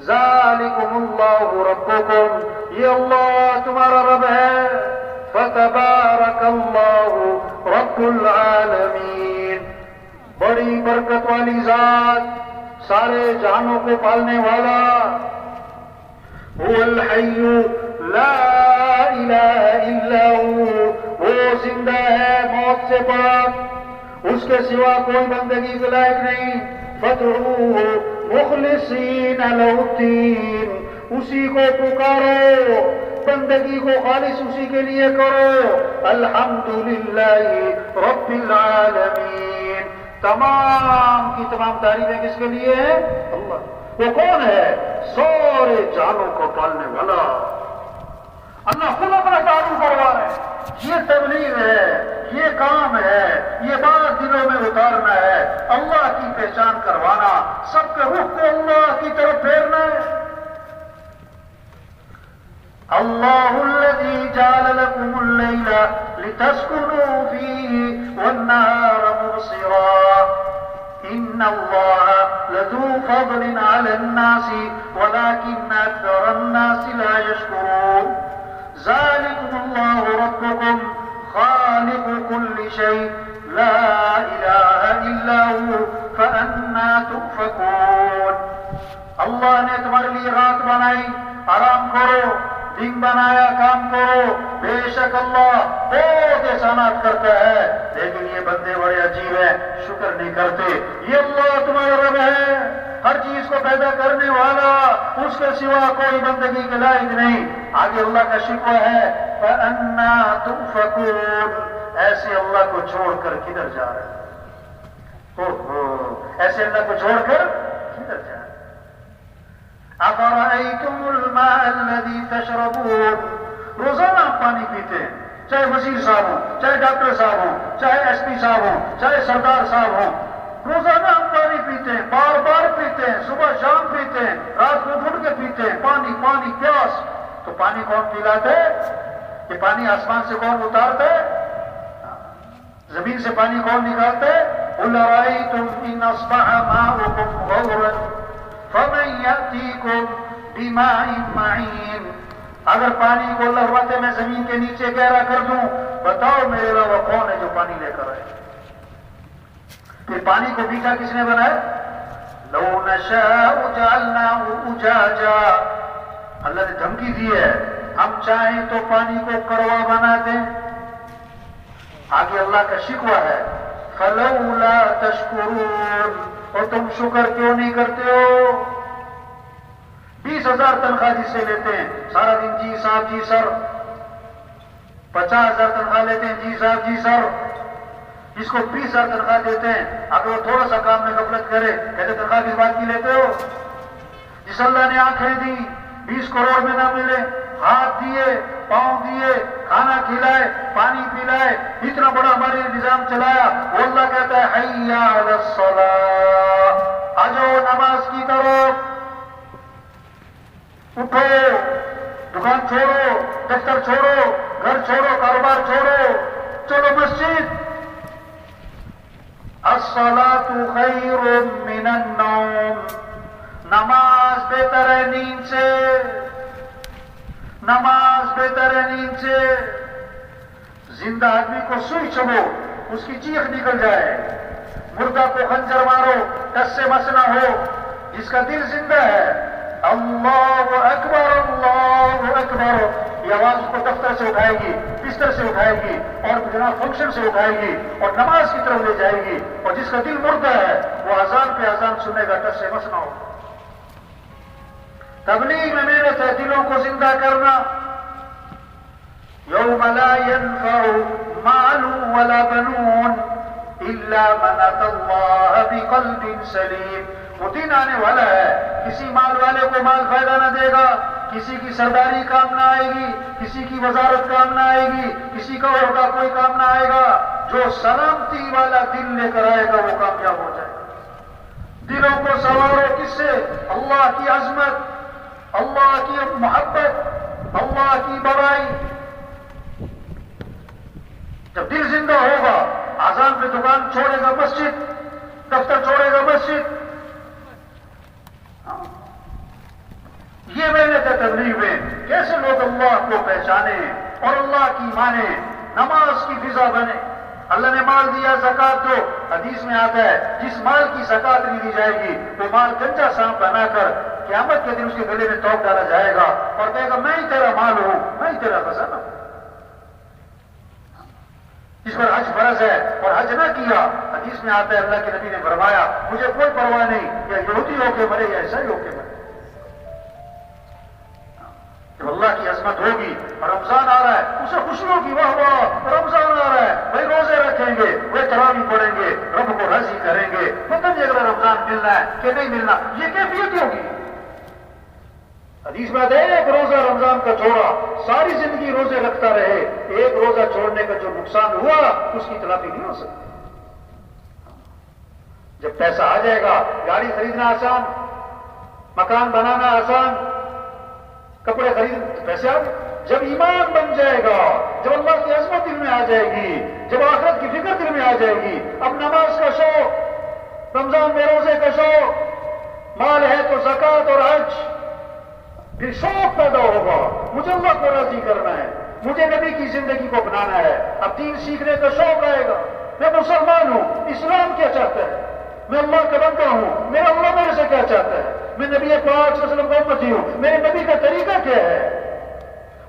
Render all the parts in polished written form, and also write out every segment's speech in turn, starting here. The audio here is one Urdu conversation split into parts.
ذالکم اللہ ربکم، یہ اللہ تمہارا رب ہے، فتبارک اللہ رب العالمین، بڑی برکت والی ذات، سارے جہانوں کو پالنے والا، هو الحی لا الہ الا هو، وہ زندہ ہے موت سے پاک، اس کے سوا کوئی بندگی کے لائق نہیں، فادعوہ مخلصین لہ الدین، اسی کو پکارو، بندگی کو خالص اسی کے لیے کرو، الحمدللہ رب العالمین، تمام کی تمام تعریفیں کس کے لیے ہیں؟ اللہ۔ وہ کون ہے؟ سارے جانوں کو پالنے والا، اللہ خود اپنا تعارف کروا رہے ہیں، یہ تبلیغ ہے، یہ کام ہے، یہ بات دلوں میں اتارنا ہے، اللہ کی پہچان کروانا، سب کے رخ کو اللہ کی طرف پھیرنا ہے۔ اللہ الذی جعل لکم اللیل لتسکنوا فیہ والنہار مبصرا ان اللہ لذو فضل علی الناس ولکن اکثر الناس لا یشکرون ذالکم اللہ ربکم خالق کل شیء لا الہ الا هو فأنا تؤفکون۔ اللہ نے تمہارے لیے رات بنائی، آرام کرو، دن بنایا، کام کرو، بے شک اللہ بہت احسانات کرتا ہے، لیکن یہ بندے بڑے عجیب ہیں، شکر نہیں کرتے۔ یہ اللہ تمہارا رب ہے، ہر چیز کو پیدا کرنے والا، اس کے سوا کوئی بندگی کے لائق نہیں۔ آگے اللہ کا شکوہ ہے، فَأَنَّا تُؤْفَكُونَ، ایسے اللہ کو چھوڑ کر کدھر جا رہے ہیں؟ ایسے اللہ کو چھوڑ کر کدھر جا رہے ہیں؟ أَفَرَأَيْتُمُ الْمَاءَ الَّذِي تَشْرَبُونَ، روزانہ آپ پانی پیتے ہیں، چاہے وزیر صاحب ہوں، چاہے ڈاکٹر صاحب ہوں، چاہے ایس پی صاحب ہوں، چاہے سردار صاحب ہوں، روزانہ ہم پانی پیتے ہیں، بار بار پیتے ہیں، صبح شام پیتے ہیں، رات کو اٹھ کے پیتے ہیں، پانی پانی پیاس۔ تو پانی کون پلاتا ہے؟ یہ پانی آسمان سے کون اتارتا ہے؟ زمین سے پانی کون نکالتا ہے؟ قُلْ أَرَأَيْتُمْ إِنْ أَصْبَحَ مَاؤُكُمْ غَوْرًا فَمَنْ يَأْتِيكُمْ بِمَاءٍ مَّعِينٍ، اگر پانی کو لہوتے میں زمین کے نیچے گہرا کر دوں، بتاؤ میرے علاوہ کون ہے جو پانی لے کر آئے؟ پھر پانی کو میٹھا کس نے بنایا؟ لَوْ نَشَاءُ جَعَلْنَاهُ أُجَاجًا، اللہ نے دھمکی دی ہے، ہم چاہیں تو پانی کو کڑوا بنا دیں۔ آگے اللہ کا شکوہ ہے، فَلَوْلَا تَشْكُرُونَ، اور تم شکر کیوں نہیں کرتے ہو؟ 20,000 تنخواہ جس سے لیتے ہیں، سارا دن جی صاحب جی سر، 50,000 تنخواہ لیتے ہیں، جی صاحب جی سر، جس کو 20,000 تنخواہ دیتے ہیں، اگر وہ تھوڑا سا کام میں غفلت کرے، کہتے تنخواہ کس بات کی لیتے ہو؟ جس اللہ نے آنکھیں دی 20 کروڑ میں نہ ملے، ہاتھ دیے، پاؤں دیے، کھانا کھلائے، پانی پلائے، اتنا بڑا ہمارے نظام چلایا، وہ اللہ کہتا ہے حی علی الصلاۃ، آ جاؤ نماز کی طرف، اٹھو، دکان چھوڑو، دفتر چھوڑو، گھر چھوڑو، کاروبار چھوڑو، چلو مسجد۔ الصلاۃ خیر من النوم، نماز بہتر ہے نیند سے، نماز بہتر ہے نیند سے۔ زندہ آدمی کو سوئی چبو، اس کی چیخ نکل جائے، مردہ کو خنجر مارو، ٹس سے مس نہ ہو۔ جس کا دل زندہ ہے، اللہ اکبر اللہ اکبر، یہ آواز اس کو دفتر سے اٹھائے گی، بستر سے اٹھائے گی، اور جناب فنکشن سے اٹھائے گی، اور نماز کی طرف لے جائے گی۔ اور جس کا دل مردہ ہے، وہ اذان پہ اذان سنے گا، ٹس سے مس نہ ہو۔ تبلیغ میں محنت ہے دلوں کو زندہ کرنا۔ یوم لا ينفع مال ولا بنون الا من اتى الله بقلب سلیم، وہ دن آنے والا ہے، کسی مال والے کو مال فائدہ نہ دے گا، کسی کی سرداری کام نہ آئے گی، کسی کی وزارت کام نہ آئے گی، کسی کا عہدہ کوئی کام نہ آئے گا۔ جو سلامتی والا دل لے کر آئے گا وہ کامیاب ہو جائے گا۔ دلوں کو سنوارو کس سے؟ اللہ کی عظمت، اللہ کی محبت، اللہ کی بڑائی۔ جب دل زندہ ہوگا، آذان پہ دکان چھوڑے گا مسجد، دفتر چھوڑے گا مسجد، تبلیغ میں کیسے لوگ اللہ کو پہچانے اور اللہ کی مانے، نماز کی فضا بنے۔ اللہ نے مال دیا، زکات دو، حدیث میں آتا ہے جس مال کی زکات نہیں دی جائے گی وہ مال گنجا سانپ بنا کر قیامت کے دن اس کے گلے میں توپ ڈالا جائے گا اور کہے گا میں ہی تیرا مال ہوں، میں ہی تیرا خزانہ ہوں۔ اس پر حج فرض ہے اور حج نہ کیا، حدیث میں آتا ہے اللہ کے نبی نے فرمایا مجھے کوئی پرواہ نہیں یا یہودی ہو کے مرے یا عیسائی ہو کے مرے۔ جب اللہ کی عظمت ہوگی اور رمضان آ رہا ہے اسے خوشی ہوگی، واہ واہ رمضان آ رہا ہے، بھائی روزے رکھیں گے، وہ تراویح پڑھیں گے، رب کو راضی کریں گے، پتہ نہیں اگلا رمضان ملنا ہے کہ نہیں ملنا، یہ کیفیت ہوگی۔ حدیث میں آتا ہے ایک روزہ رمضان کا چھوڑا ساری زندگی روزے رکھتا رہے، ایک روزہ چھوڑنے کا جو نقصان ہوا اس کی تلافی نہیں ہو سکتی۔ جب پیسہ آ جائے گا گاڑی خریدنا آسان، مکان بنانا آسان، کپڑے خرید پیسے آ گئے۔ جب ایمان بن جائے گا، جب اللہ کی عظمت دل میں آ جائے گی، جب آخرت کی فکر دل میں آ جائے گی، اب نماز کا شوق، رمضان میں روزے کا شوق، مال ہے تو زکات اور حج، پھر شوق پیدا ہوگا مجھے اللہ کو راضی کرنا ہے، مجھے نبی کی زندگی کو بنانا ہے، اب دین سیکھنے کا شوق آئے گا۔ میں مسلمان ہوں، اسلام کیا چاہتا ہے، میں اللہ کا بندہ ہوں، میرا اللہ میرے سے کیا چاہتا ہے، میں نبی پاک صلی اللہ علیہ وسلم کا امتی ہوں، میرے نبی کا طریقہ کیا ہے۔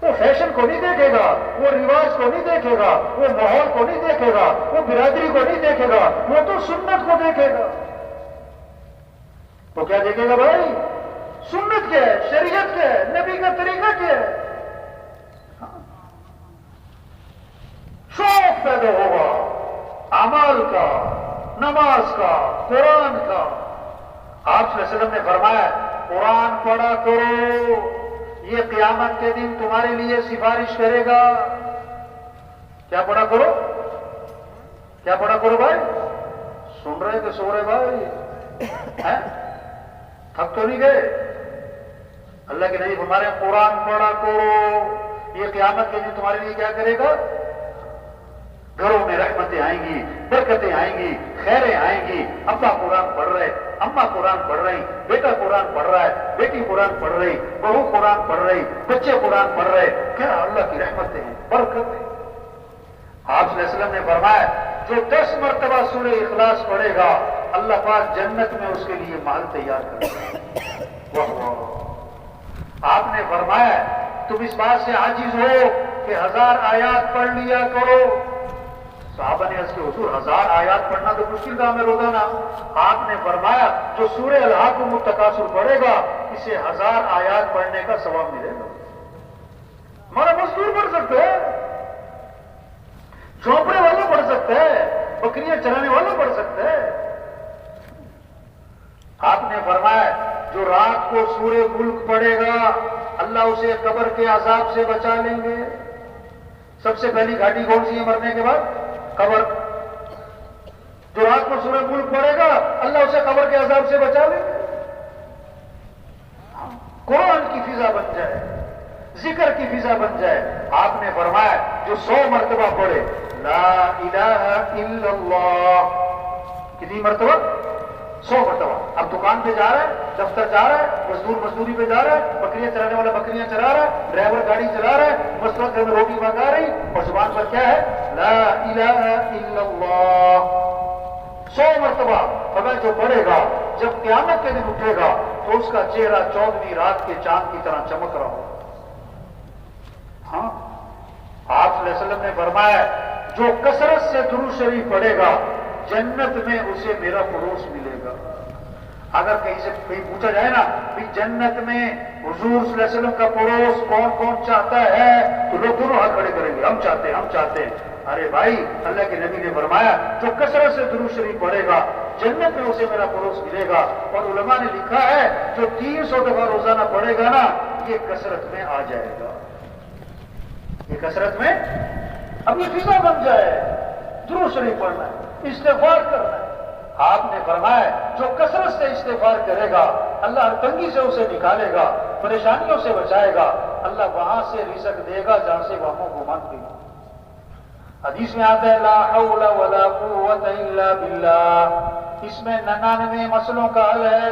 وہ فیشن کو نہیں دیکھے گا، وہ رواج کو نہیں دیکھے گا، وہ ماحول کو نہیں دیکھے گا، وہ برادری کو نہیں دیکھے گا، وہ تو سنت کو دیکھے گا۔ وہ کیا دیکھے گا بھائی؟ سنت کیا ہے، شریعت کیا ہے، نبی کا طریقہ کیا ہے۔ شوق پیدا ہوگا اعمال کا، نماز کا، قرآن کا۔ آپ صلی اللہ علیہ وسلم نے فرمایا قرآن پڑھا کرو، یہ قیامت کے دن تمہارے لیے سفارش کرے گا۔ کیا پڑھا کرو؟ کیا پڑھا کرو بھائی؟ سن رہے کہ سو رہے بھائی؟ تھک تو نہیں گئے؟ اللہ کے نبی ہمارے قرآن پڑھا کرو، یہ قیامت کے دن تمہارے لیے کیا کرے گا؟ گھروں میں رحمتیں آئیں گی، برکتیں آئیں گی، خیریں آئیں گی۔ ابا قرآن پڑھ رہے، اماں قرآن پڑھ رہی، بیٹا قرآن پڑھ رہا ہے، بیٹی قرآن پڑھ رہی، بہو قرآن پڑھ رہی، بچے قرآن پڑھ رہے، کیا اللہ کی رحمتیں ہیں، برکتیں۔ آپ صلی اللہ علیہ وسلم نے فرمایا جو 10 مرتبہ سورہ اخلاص پڑھے گا اللہ پاک جنت میں اس کے لیے محل تیار کرے گا۔ واہ واہ۔ آپ نے فرمایا تم اس بات سے عاجز ہو کہ 1000 آیات پڑھ لیا کرو۔ صحابہ نے اس کے حضور 1000 آیات پڑھنا تو مشکل کام ہے روزانہ۔ آپ نے فرمایا جو سورہ الحاقم التکاثر پڑھے گا اسے 1000 آیات پڑھنے کا ثواب ملے گا۔ ہمارا مزدور پڑھ سکتے ہیں، جھونپڑے والا پڑھ سکتے ہیں، بکریاں چرانے والا پڑھ سکتے ہیں۔ آپ نے فرمایا جو رات کو سورہ ملک پڑھے گا اللہ اسے قبر کے عذاب سے بچا لیں گے۔ سب سے پہلی گھاٹی کون سی ہے مرنے کے بعد؟ قبر۔ جو رات کو سورہ ملک پڑھے گا اللہ اسے قبر کے عذاب سے بچا لیں گے۔ قرآن کی فضا بن جائے، ذکر کی فضا بن جائے۔ آپ نے فرمایا جو 100 مرتبہ پڑھے لا الہ الا اللہ، کتنی مرتبہ؟ 100 مرتبہ۔ اب دکان پہ جا رہا ہے، دفتر جا رہا ہے، مزدور مزدوری پہ جا رہا ہے، بکریاں چلانے والا بکریاں چلا رہا ہے، ڈرائیور گاڑی چلا رہا ہے، مسلمان گھر میں روٹی پکا رہی اور زبان پر کیا ہے؟ لا الہ الا اللہ۔ 100 مرتبہ فرمایا جو پڑھے گا جب قیامت کے دن اٹھے گا تو اس کا چہرہ 14ویں رات کے چاند کی طرح چمک رہا ہو۔ ہاں، آپ صلی اللہ علیہ وسلم نے فرمایا جو کثرت سے درود شریف پڑھے گا جنت میں اسے میرا پڑوس ملے گا۔ اگر کہیں سے کہیں پوچھا جائے نا کہ جنت میں حضور صلی اللہ علیہ وسلم کا پڑوس کون کون چاہتا ہے تو لوگ دونوں ہاتھ کھڑے کریں گے، ہم چاہتے ہیں، ہم چاہتے ہیں۔ ارے بھائی اللہ کے نبی نے فرمایا جو کثرت سے درود شریف پڑھے گا جنت میں اسے میرا پڑوس ملے گا۔ اور علماء نے لکھا ہے جو 300 دفعہ روزانہ پڑھے گا نا یہ کثرت میں آ جائے گا، یہ کثرت میں اب یہ فضا بن جائے، درود شریف پڑھنا ہے، استغفار کرنا ہے۔ آپ نے فرمایا جو کثرت سے استغفار کرے گا اللہ ہر تنگی سے اسے نکالے گا، پریشانیوں سے بچائے گا، اللہ وہاں سے رزق دے گا جہاں سے وہم و گمان تھی۔ حدیث میں آتا ہے لا حول ولا قوت الا باللہ، اس میں 99 مسئلوں کا حل ہے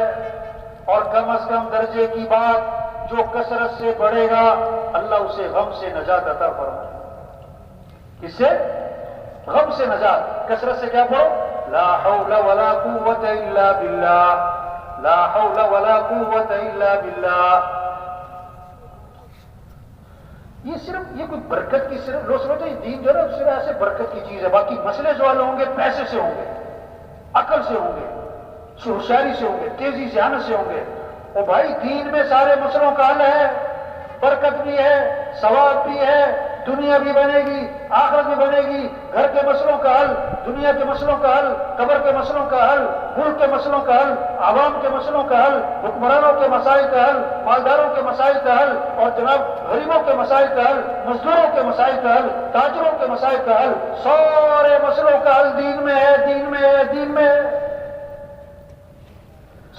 اور کم از کم درجے کی بات جو کثرت سے بڑھے گا اللہ اسے غم سے نجات عطا فرمائے. کس سے؟ غم سے نجات. کثرت سے کیا پڑھو؟ لا حول ولا قوت الا باللہ، لا حول ولا قوت الا باللہ. یہ صرف یہ کوئی برکت کی صرف لوگ سمجھتے ہیں دین جو ہے نا صرف ایسے برکت کی چیز ہے. باقی مسئلے جو والے ہوں گے پیسے سے ہوں گے، عقل سے ہوں گے، ہوشیاری سے ہوں گے، تیزی ذہانت سے ہوں گے. اور بھائی دین میں سارے مسئلوں کا حل ہے، برکت بھی ہے، ثواب بھی ہے، دنیا بھی بنے گی، آخرت بھی بنے گی. گھر کے مسئلوں کا حل، دنیا کے مسئلوں کا حل، قبر کے مسئلوں کا حل، ملک کے مسئلوں کا حل، عوام کے مسئلوں کا حل، حکمرانوں کے مسائل کا حل، مالداروں کے مسائل کا حل، اور جناب غریبوں کے مسائل کا حل، مزدوروں کے مسائل کا حل، تاجروں کے مسائل کا حل. سارے مسئلوں کا حل دین میں ہے، دین میں ہے، دین میں ہے.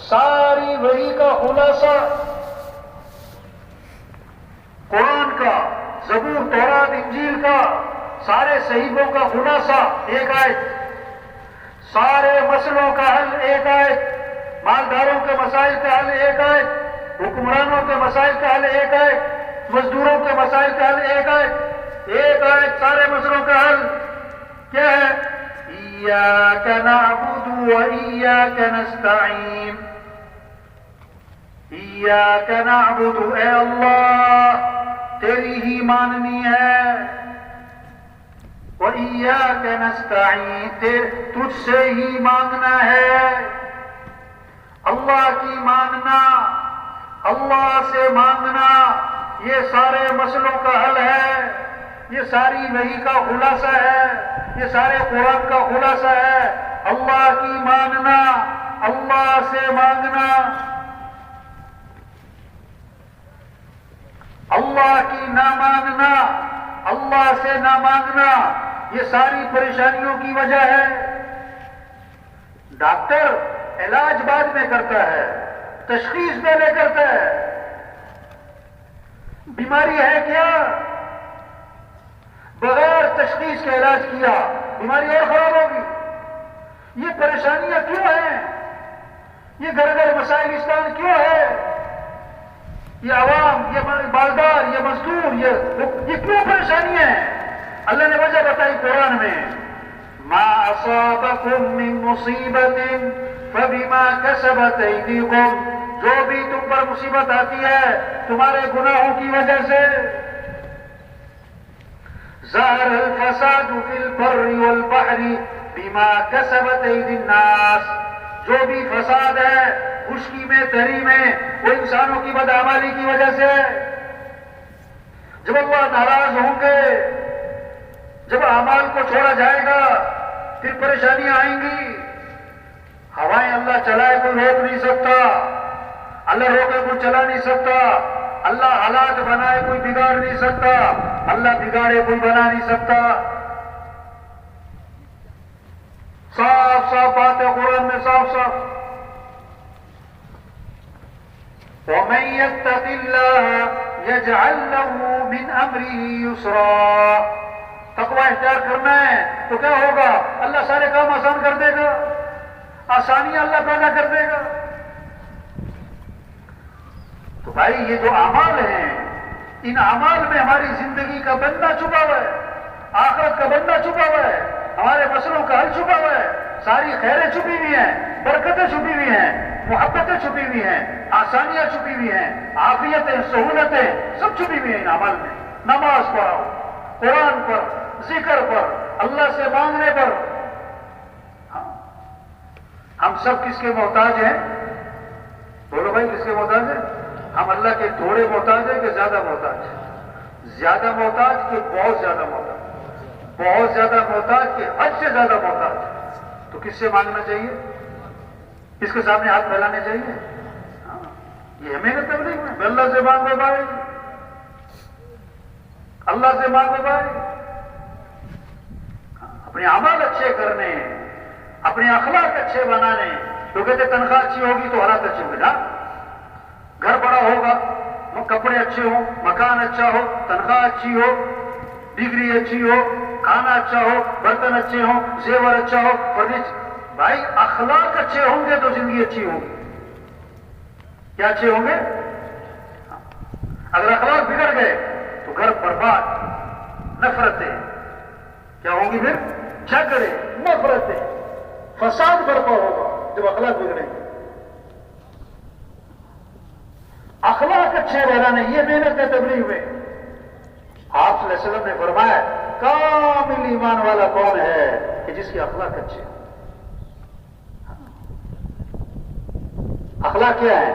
ساری وحی کا خلاصہ قرآن کا، زبور، تورات، انجیل کا، سارے صحیفوں کا خلاصہ ایک آیت. سارے مسئلوں کا حل ایک آیت. مالداروں کے مسائل کا حل ایک آیت، حکمرانوں کے مسائل کا حل ایک آیت، مزدوروں کے مسائل کا حل ایک آیت. ایک آیت سارے مسئلوں کا حل کیا ہے؟ ایاک نعبد و ایاک نستعین. ایاک نعبد، اے اللہ تیری ہی ماننی ہے، اور ایاک نستعین، تجھ سے ہی مانگنا ہے. اللہ کی مانگنا، اللہ سے مانگنا، یہ سارے مسئلوں کا حل ہے. یہ ساری وحی کا خلاصہ ہے، یہ سارے قرآن کا خلاصہ ہے. اللہ کی مانگنا، اللہ سے مانگنا، اللہ کی نہ ماننا، اللہ سے نہ مانگنا، یہ ساری پریشانیوں کی وجہ ہے. ڈاکٹر علاج بعد میں کرتا ہے، تشخیص پہلے کرتا ہے. بیماری ہے کیا؟ بغیر تشخیص کے علاج کیا بیماری اور خراب ہوگی. یہ پریشانیاں کیوں ہیں؟ یہ گھر گھر مسائل اسلام کیوں ہے؟ یہ عوام، یہ مالدار، یہ مزدور، یہ کیوں پریشانیاں ہیں؟ اللہ نے وجہ بتائی قرآن میں. ما اصابکم من مصیبت فبما کسبت ایدیکم، جو بھی تم پر مصیبت آتی ہے تمہارے گناہوں کی وجہ سے. ظہر الفساد فی البر والبحر بما کسبت ایدی الناس، جو بھی فساد ہے خشکی میں، تری میں، وہ انسانوں کی بدعمالی کی وجہ سے. جب اللہ ناراض ہوں گے، جب اعمال کو چھوڑا جائے گا پھر پریشانیاں آئیں گی. ہوائیں اللہ چلائے کوئی روک نہیں سکتا، اللہ روکے کوئی چلا نہیں سکتا. اللہ حالات بنائے کوئی بگاڑ نہیں سکتا، اللہ بگاڑے کوئی بنا نہیں سکتا. صاف صاف بات ہے قرآن میں، صاف صاف. وَمَن يَتَّقِ اللَّهَ يَجْعَل لَّهُ مِنْ أَمْرِهِ يُسْرًا. تقوی اختیار کرنا ہے تو کیا ہوگا؟ اللہ سارے کام آسان کر دے گا، آسانیاں اللہ پیدا کر دے گا. تو بھائی یہ جو اعمال ہیں، ان اعمال میں ہماری زندگی کا بندہ چھپا ہوا ہے، آخرت کا بندہ چھپا ہوا ہے، ہمارے مسئلوں کا حل چھپا ہوا ہے. ساری خیریں چھپی ہوئی ہیں، برکتیں چھپی ہوئی ہیں، محبتیں چھپی ہوئی ہیں، آسانیاں چھپی ہوئی ہیں، عافیتیں، سہولتیں سب چھپی ہوئی ہیں ان اعمال میں. نماز پڑھو، قرآن پر، ذکر پر، اللہ سے مانگنے پر. ہم سب کس کے محتاج ہیں؟ بولو بھائی کس کے محتاج ہیں؟ ہم اللہ کے تھوڑے محتاج ہیں کہ زیادہ محتاج؟ زیادہ محتاج کہ بہت زیادہ محتاج؟ بہت زیادہ محتاج کہ حد سے زیادہ محتاج. تو کس سے مانگنا چاہیے؟ کس کے سامنے ہاتھ پھیلانے چاہیے؟ یہ ہمیں کا تبلیغ ہے. اللہ سے مانگو بھائی، اللہ سے مانگو بھائی. اپنے عمل اچھے کرنے، اپنے اخلاق اچھے بنانے. تو کہتے تنخواہ اچھی ہوگی تو حالات اچھے ہوں گے نا. گھر بڑا ہوگا، کپڑے اچھے ہوں، مکان اچھا ہو، تنخواہ اچھی ہو، ڈگری اچھی ہو، کھانا اچھا ہو، برتن اچھے ہوں، زیور اچھا ہو، فرنیچر. بھائی اخلاق اچھے ہوں گے تو زندگی اچھی ہوگی. کیا اچھے ہوں گے؟ اگر اخلاق بگڑ گئے تو گھر برباد، نفرتیں کیا ہوں گی، پھر جھگڑے، نفرتیں، فساد برپا ہوگا جب اخلاق بگڑیں گے۔ اخلاق اچھے رہنا نہیں، یہ محنت ہے تبلیغ میں۔ آپ صلی اللہ علیہ وسلم نے فرمایا کامل ایمان والا کون ہے کہ جس کے اخلاق اچھے ہیں۔ اخلاق کیا ہے؟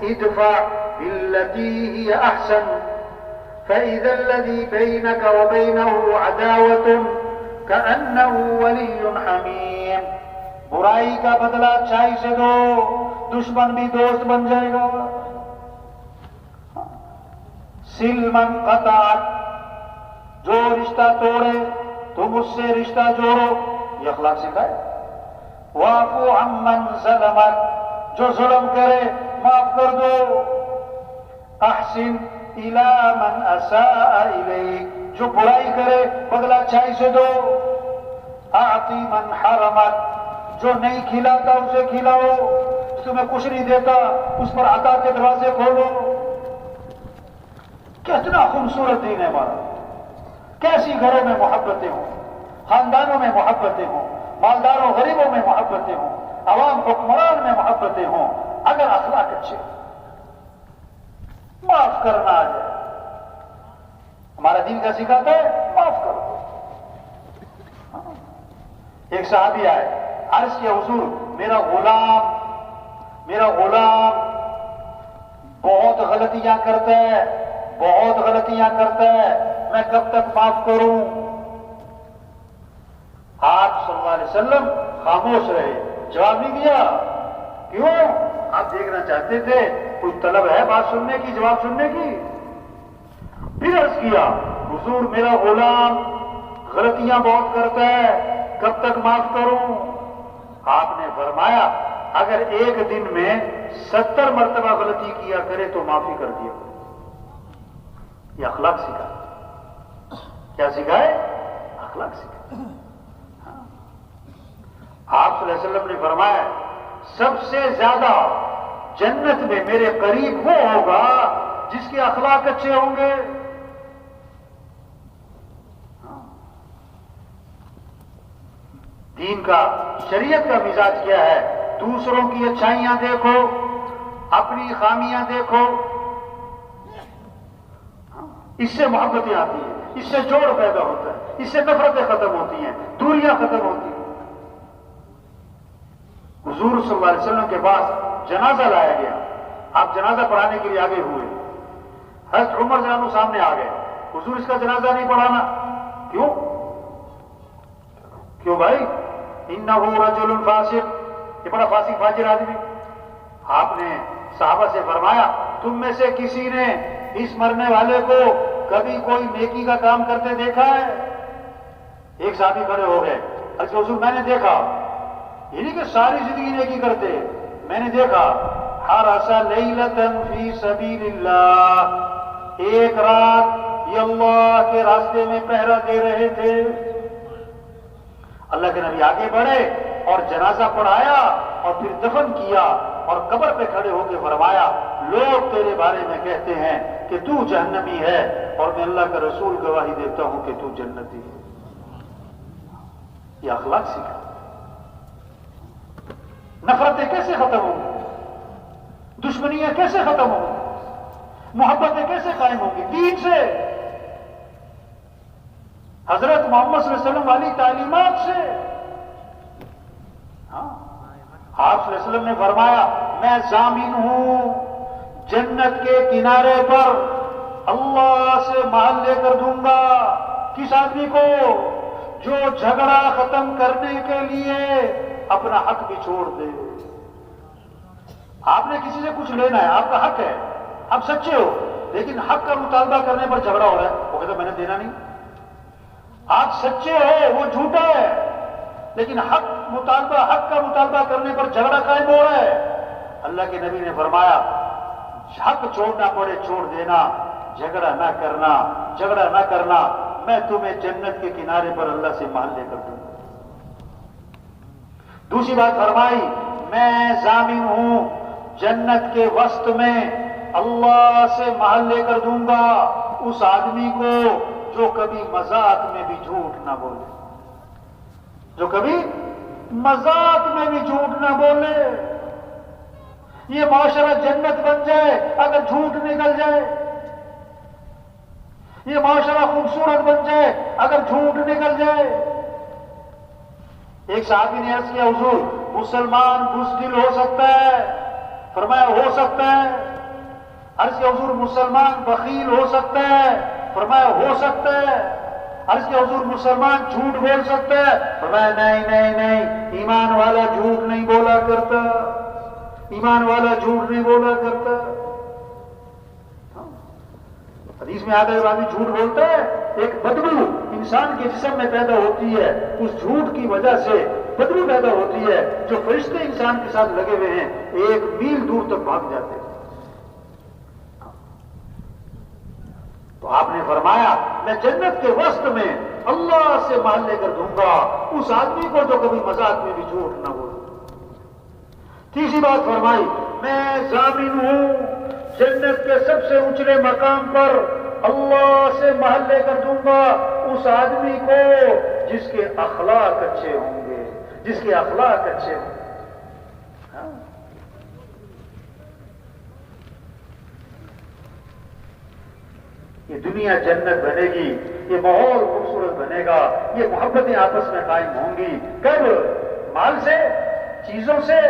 ادفع بالتي هي احسن فاذا الذي بينك وبينه عداوة كأنه ولي حميم۔ برائی کا بدلہ اچھائی سے دو، دشمن بھی دوست بن جائے گا۔ سل من قطعت، جو رشتہ توڑے تم اس سے رشتہ جوڑو، یہ اخلاق سکھائے۔ واعف عمن ظلمک، جو ظلم کرے معاف کر دو۔ احسن الی من اساء الیک، جو برائی کرے بدلہ اچھائی سے دو۔ اعطی من حرمک، جو نہیں کھلاتا اسے کھلاؤ، تمہیں کچھ نہیں دیتا اس پر عطا کے دروازے کھولو۔ کتنا خوبصورت دین ہے ہمارا، کیسی گھروں میں محبتیں ہوں، خاندانوں میں محبتیں ہوں، مالداروں غریبوں میں محبتیں ہوں، عوام حکمران میں محبتیں ہوں، اگر اخلاق اچھے ہوں، معاف کرنا آ جائے۔ ہمارا دین کا سکھاتا ہے معاف کرو۔ ایک صحابی آئے، عرض کیا حضور میرا غلام بہت غلطیاں کرتا ہے، بہت غلطیاں کرتا ہے، میں کب تک معاف کروں؟ آپ صلی اللہ علیہ وسلم خاموش رہے، جواب نہیں دیا۔ کیوں؟ آپ دیکھنا چاہتے تھے کوئی طلب ہے بات سننے کی، جواب سننے کی۔ پھر عرض کیا حضور میرا غلام غلطیاں بہت کرتا ہے، کب تک معاف کروں؟ آپ نے فرمایا اگر ایک دن میں 70 مرتبہ غلطی کیا کرے تو معافی کر دیا۔ یہ اخلاق سکھا۔ کیا سکھائے؟ اخلاق سکھائے۔ آپ صلی اللہ علیہ وسلم نے فرمایا سب سے زیادہ جنت میں میرے قریب وہ ہوگا جس کے اخلاق اچھے ہوں گے۔ دین کا، شریعت کا مزاج کیا ہے؟ دوسروں کی اچھائیاں دیکھو، اپنی خامیاں دیکھو، اس سے محبتیں آتی ہیں، اس سے جوڑ پیدا ہوتا ہے، اس سے نفرتیں ختم ہوتی ہیں، دوریاں ختم ہوتی ہیں۔ حضور صلی اللہ علیہ وسلم کے پاس جنازہ لایا گیا، آپ جنازہ پڑھانے کے لیے آگے ہوئے، حضرت عمر رضی اللہ عنہ سامنے آ گئے، حضور اس کا جنازہ نہیں پڑھانا؟ کیوں بھائی؟ انہ رجل فاسق، یہ بڑا فاسق فاجر آدمی۔ آپ نے صحابہ سے فرمایا تم میں سے کسی نے اس مرنے والے کو کبھی کوئی نیکی کا کام کرتے دیکھا ہے؟ ایک صحابی کھڑے ہو گئے، اچھا حضور میں نے دیکھا، یہ نہیں کہ ساری زندگی نیکی کرتے، میں نے دیکھا حرس لیلۃ فی سبیل اللہ، ایک رات یہ اللہ کے راستے میں پہرا دے رہے تھے۔ اللہ کے نبی آگے بڑھے اور جنازہ پڑھایا اور پھر دفن کیا اور قبر پہ کھڑے ہو کے فرمایا لوگ تیرے بارے میں کہتے ہیں کہ تو جہنمی ہے اور میں اللہ کا رسول گواہی دیتا ہوں کہ تو جنتی ہے۔ یہ اخلاق سیکھا۔ نفرتیں کیسے ختم ہوں گی؟ دشمنیاں کیسے ختم ہوں گی؟ محبتیں کیسے قائم ہوں گی؟ دین سے، حضرت محمد صلی اللہ علیہ وسلم والی تعلیمات سے۔ آپ صلی اللہ علیہ وسلم نے فرمایا میں ضامن ہوں جنت کے کنارے پر اللہ سے مال لے کر دوں گا کس آدمی کو جو جھگڑا ختم کرنے کے لیے اپنا حق بھی چھوڑ دے۔ آپ نے کسی سے کچھ لینا ہے، آپ کا حق ہے، آپ سچے ہو، لیکن حق کا مطالبہ کرنے پر جھگڑا ہو رہا ہے، وہ کہتا میں نے دینا نہیں۔ آپ سچے ہو، وہ جھوٹا ہے، لیکن حق کا مطالبہ کرنے پر جھگڑا قائم ہو رہا ہے۔ اللہ کے نبی نے فرمایا حق چھوڑنا پڑے چھوڑ دینا، جھگڑا نہ کرنا، میں تمہیں جنت کے کنارے پر اللہ سے مال لے کر دوں گا۔ دوسری بات فرمائی میں ضامن ہوں جنت کے وسط میں اللہ سے مہل لے کر دوں گا اس آدمی کو جو کبھی مذاق میں بھی جھوٹ نہ بولے، جو کبھی مذاق میں بھی جھوٹ نہ بولے۔ یہ معاشرہ جنت بن جائے اگر جھوٹ نکل جائے، یہ معاشرہ خوبصورت بن جائے اگر جھوٹ نکل جائے۔ ایک صحابی نے عرض کیا حضور مسلمان بزدل ہو سکتا ہے؟ فرمایا ہو سکتا ہے۔ عرض کیا حضور مسلمان بخیل ہو سکتا ہے؟ فرمایا ہو سکتا ہے۔ عرض کیا حضور مسلمان جھوٹ بول سکتا ہے؟ فرمایا نہیں نہیں نہیں، ایمان والا جھوٹ نہیں بولا کرتا، ایمان والا جھوٹ نہیں بولا کرتا۔ حدیث میں آتا ہے آدمی جھوٹ بولتا ہے، ایک بدبو انسان کے جسم میں پیدا ہوتی ہے، اس جھوٹ کی وجہ سے بدبو پیدا ہوتی ہے، جو فرشتے انسان کے ساتھ لگے ہوئے ہیں 1 میل دور تک بھاگ جاتے ہیں۔ تو آپ نے فرمایا میں جنت کے وسط میں اللہ سے مال لے کر دوں گا اس آدمی کو جو کبھی مذاق میں بھی جھوٹ نہ بولے۔ تیسری بات فرمائی میں ضامن ہوں جنت کے سب سے اونچے مقام پر اللہ سے محل لے کر دوں گا اس آدمی کو جس کے اخلاق اچھے ہوں گے، جس کے اخلاق اچھے ہوں گے۔ یہ دنیا جنت بنے گی، یہ ماحول خوبصورت بنے گا، یہ محبتیں آپس میں قائم ہوں گی۔ کب؟ مال سے، چیزوں سے؟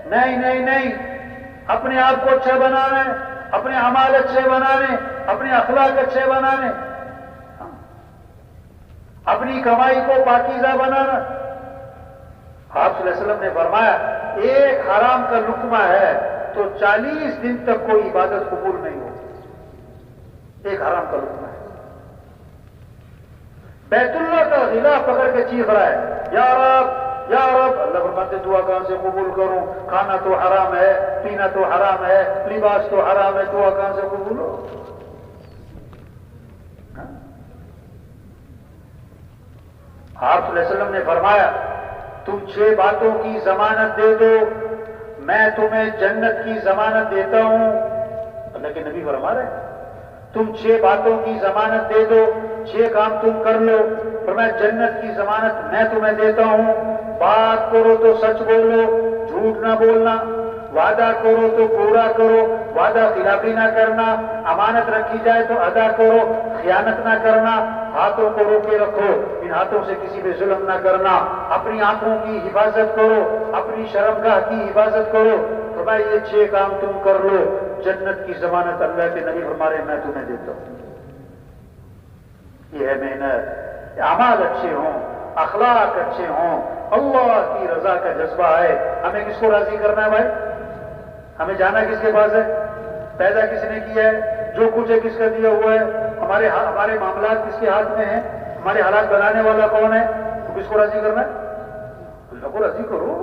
نہیں نہیں نہیں، اپنے آپ کو اچھا بنانا ہے، اپنے اعمال اچھے بنانے، اپنے اخلاق اچھے بنانے، اپنی کمائی کو پاکیزہ بنانا۔ آپ صلی اللہ علیہ وسلم نے فرمایا ایک حرام کا لقمہ ہے تو 40 دن تک کوئی عبادت قبول نہیں ہوگی، ایک حرام کا لقمہ ہے۔ بیت اللہ کا غلاف پکڑ کے چیخ رہا ہے یا رب یا رب، اللہ فرماتے دعا کہاں سے قبول کروں؟ کھانا تو حرام ہے، پینا تو حرام ہے، لباس تو حرام ہے، دعا کہاں سے قبول ہو؟ آپ صلی اللہ علیہ وسلم نے فرمایا تم 6 باتوں کی ضمانت دے دو میں تمہیں جنت کی ضمانت دیتا ہوں۔ اللہ کے نبی فرما رہے ہیں تم 6 باتوں کی ضمانت دے دو، 6 کام تم کر لو، فرمایا جنت کی ضمانت میں تمہیں دیتا ہوں۔ بات کرو تو سچ بولو، جھوٹ نہ بولنا، وعدہ کرو تو پورا کرو، وعدہ خلافی نہ کرنا، امانت رکھی جائے تو ادا کرو، خیانت نہ کرنا، ہاتھوں کو روکے رکھو، ان ہاتھوں سے کسی پہ ظلم نہ کرنا، اپنی آنکھوں کی حفاظت کرو، اپنی شرمگاہ کی حفاظت کرو۔ فرمایا یہ 6 کام تم کر لو، جنت کی ضمانت اللہ کے نبی فرما رہے میں تمہیں دیتا ہوں۔ یہ ہے محنت، اعمال اچھے ہوں، اخلاق اچھے ہوں، اللہ کی رضا کا جذبہ ہے۔ ہمیں کس کو راضی کرنا ہے بھائی؟ ہمیں جانا کس کے پاس ہے؟ پیدا کس نے کیا ہے؟ جو کچھ ہے کس کا دیا ہوا ہے؟ ہمارے معاملات کس کے ہاتھ میں ہیں؟ ہمارے حالات بنانے والا کون ہے؟ تو کس کو راضی کرنا ہے؟ اللہ کو راضی کرو۔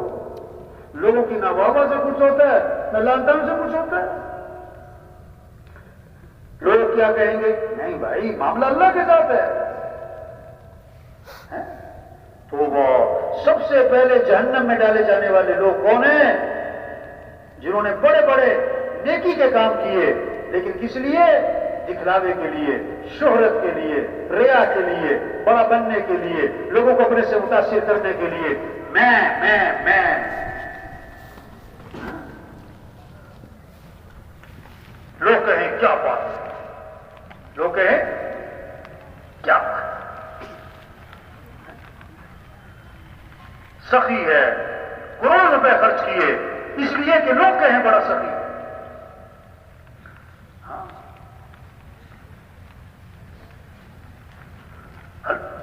لوگوں کی نہ واہ سے کچھ ہوتا ہے نہ لان تان سے کچھ ہوتا ہے۔ لوگ کیا کہیں گے؟ نہیں بھائی معاملہ اللہ کے ساتھ ہے۔ تو وہ سب سے پہلے جہنم میں ڈالے جانے والے لوگ کون ہیں؟ جنہوں نے بڑے بڑے نیکی کے کام کیے لیکن کس لیے؟ دکھلاوے کے لیے، شہرت کے لیے، ریا کے لیے، بڑا بننے کے لیے، لوگوں کو اپنے سے متاثر کرنے کے لیے، میں لوگ کہیں کیا بات ہے، لوگ کہیں کیا بات ہے، سخی ہے، کروڑ روپے خرچ کیے اس لیے کہ لوگ کہیں بڑا سخی ہے۔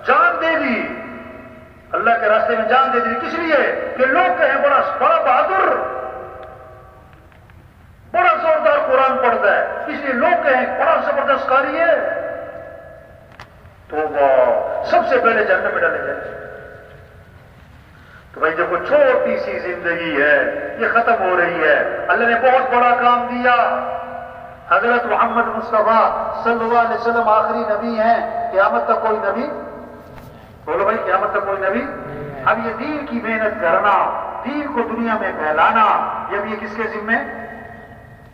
جان دے دی اللہ کے راستے میں، جان دے دی کس لیے کہ لوگ کہیں بڑا بہادر، بڑا زوردار قرآن پڑھتا ہے، اس لیے لوگ کہیں بڑا زبردست قاری ہے۔ تو وہ سب سے پہلے جہنم میں ڈالے جائیں۔ تو بھائی دیکھو چھوٹی سی زندگی ہے یہ ختم ہو رہی ہے، اللہ نے بہت بڑا کام دیا۔ حضرت محمد مصطفیٰ صلی اللہ علیہ وسلم آخری نبی ہیں، قیامت تک کوئی نبی، بولو بھائی قیامت تک کوئی نبی۔ اب یہ دین کی محنت کرنا، دین کو دنیا میں پھیلانا، جب یہ کس کے ذمہ؟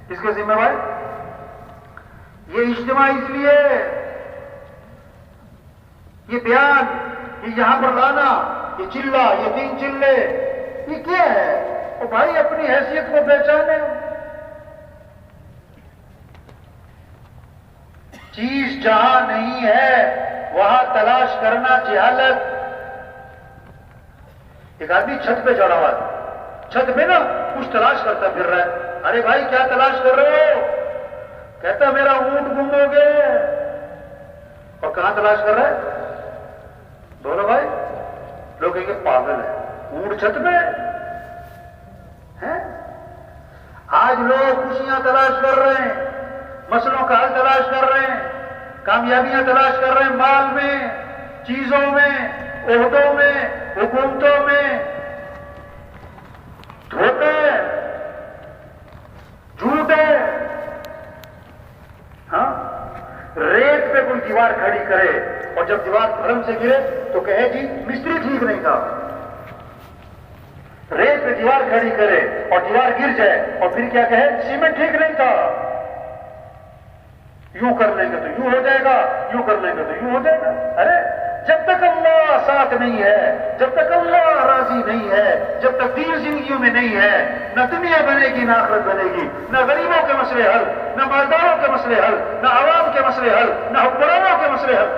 کس کے ذمہ بھائی؟ یہ اجتماع اس لیے، یہ بیان، یہ یہاں پر لانا، یہ چلہ، یہ 3 چلے، یہ کیا ہے؟ وہ بھائی اپنی حیثیت کو پہچانے، چیز جہاں نہیں ہے وہاں تلاش کرنا جہالت۔ ایک آدمی چھت پہ چڑھا ہوا تھا، چھت پہ نا کچھ تلاش کرتا پھر رہا ہے۔ ارے بھائی کیا تلاش کر رہے ہو؟ کہتا میرا اونٹ گم ہو گیا ہے۔ اور کہاں تلاش کر رہا ہے؟ بولو بھائی، لوگ کہیں گے پاگل ہے، اونٹ چھت پہ ہے۔ آج لوگ خوشیاں تلاش کر رہے ہیں، مسئلوں کا حل تلاش کر رہے ہیں، کامیابیاں تلاش کر رہے ہیں، مال میں، چیزوں میں، عہدوں میں، حکومتوں میں۔ دھوکے، جھوٹے، ہاں، ریت پہ کوئی دیوار کھڑی کرے اور جب دیوار دھرم سے گرے تو کہے جی مستری ٹھیک نہیں تھا۔ ریت پہ دیوار کھڑی کرے اور دیوار گر جائے اور پھر کیا کہے سیمنٹ ٹھیک نہیں تھا۔ یوں کر لیں گے تو یوں ہو جائے گا، یوں کر لیں گے تو یوں ہو جائے گا۔ ارے جب تک اللہ ساتھ نہیں ہے، جب تک اللہ راضی نہیں ہے، جب تک دین زندگیوں میں نہیں ہے، نہ دنیا بنے گی نہ آخرت بنے گی، نہ غریبوں کے مسئلے حل، نہ مالداروں کے مسئلے حل، نہ عوام کے مسئلے حل، نہ حکمرانوں کے مسئلے حل۔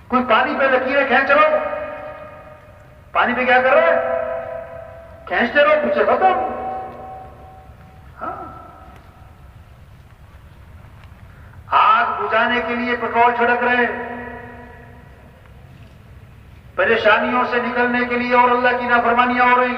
کوئی پانی پہ لکیریں کھینچ رہا ہو، پانی پہ کیا کر رہا ہے؟ کھینچتے رہو، پیچھے ختم۔ ہاں، آگ بجھانے کے لیے پیٹرول چھڑک رہے، پریشانیوں سے نکلنے کے لیے اور اللہ کی نافرمانیاں ہو رہی۔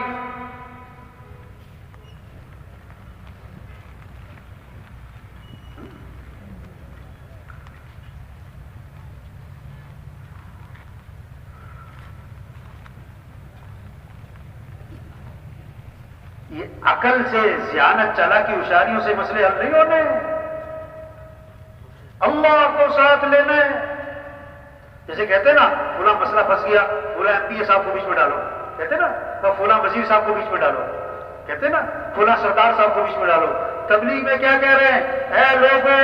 یہ عقل سے، ذہانت، چالاکی، ہوشیاریوں سے مسئلے حل نہیں ہونے، اللہ کو ساتھ لینا ہے۔ جیسے کہتے ہیں نا فلاں مسئلہ پھنس گیا، فلاں MP صاحب کو بیچ میں ڈالو، کہتے ہیں نا، تو فلاں وزیر صاحب کو بیچ میں ڈالو، کہتے ہیں نا فلاں سردار صاحب کو بیچ میں ڈالو۔ تبلیغ میں کیا کہہ رہے ہیں؟ اے لوگوں،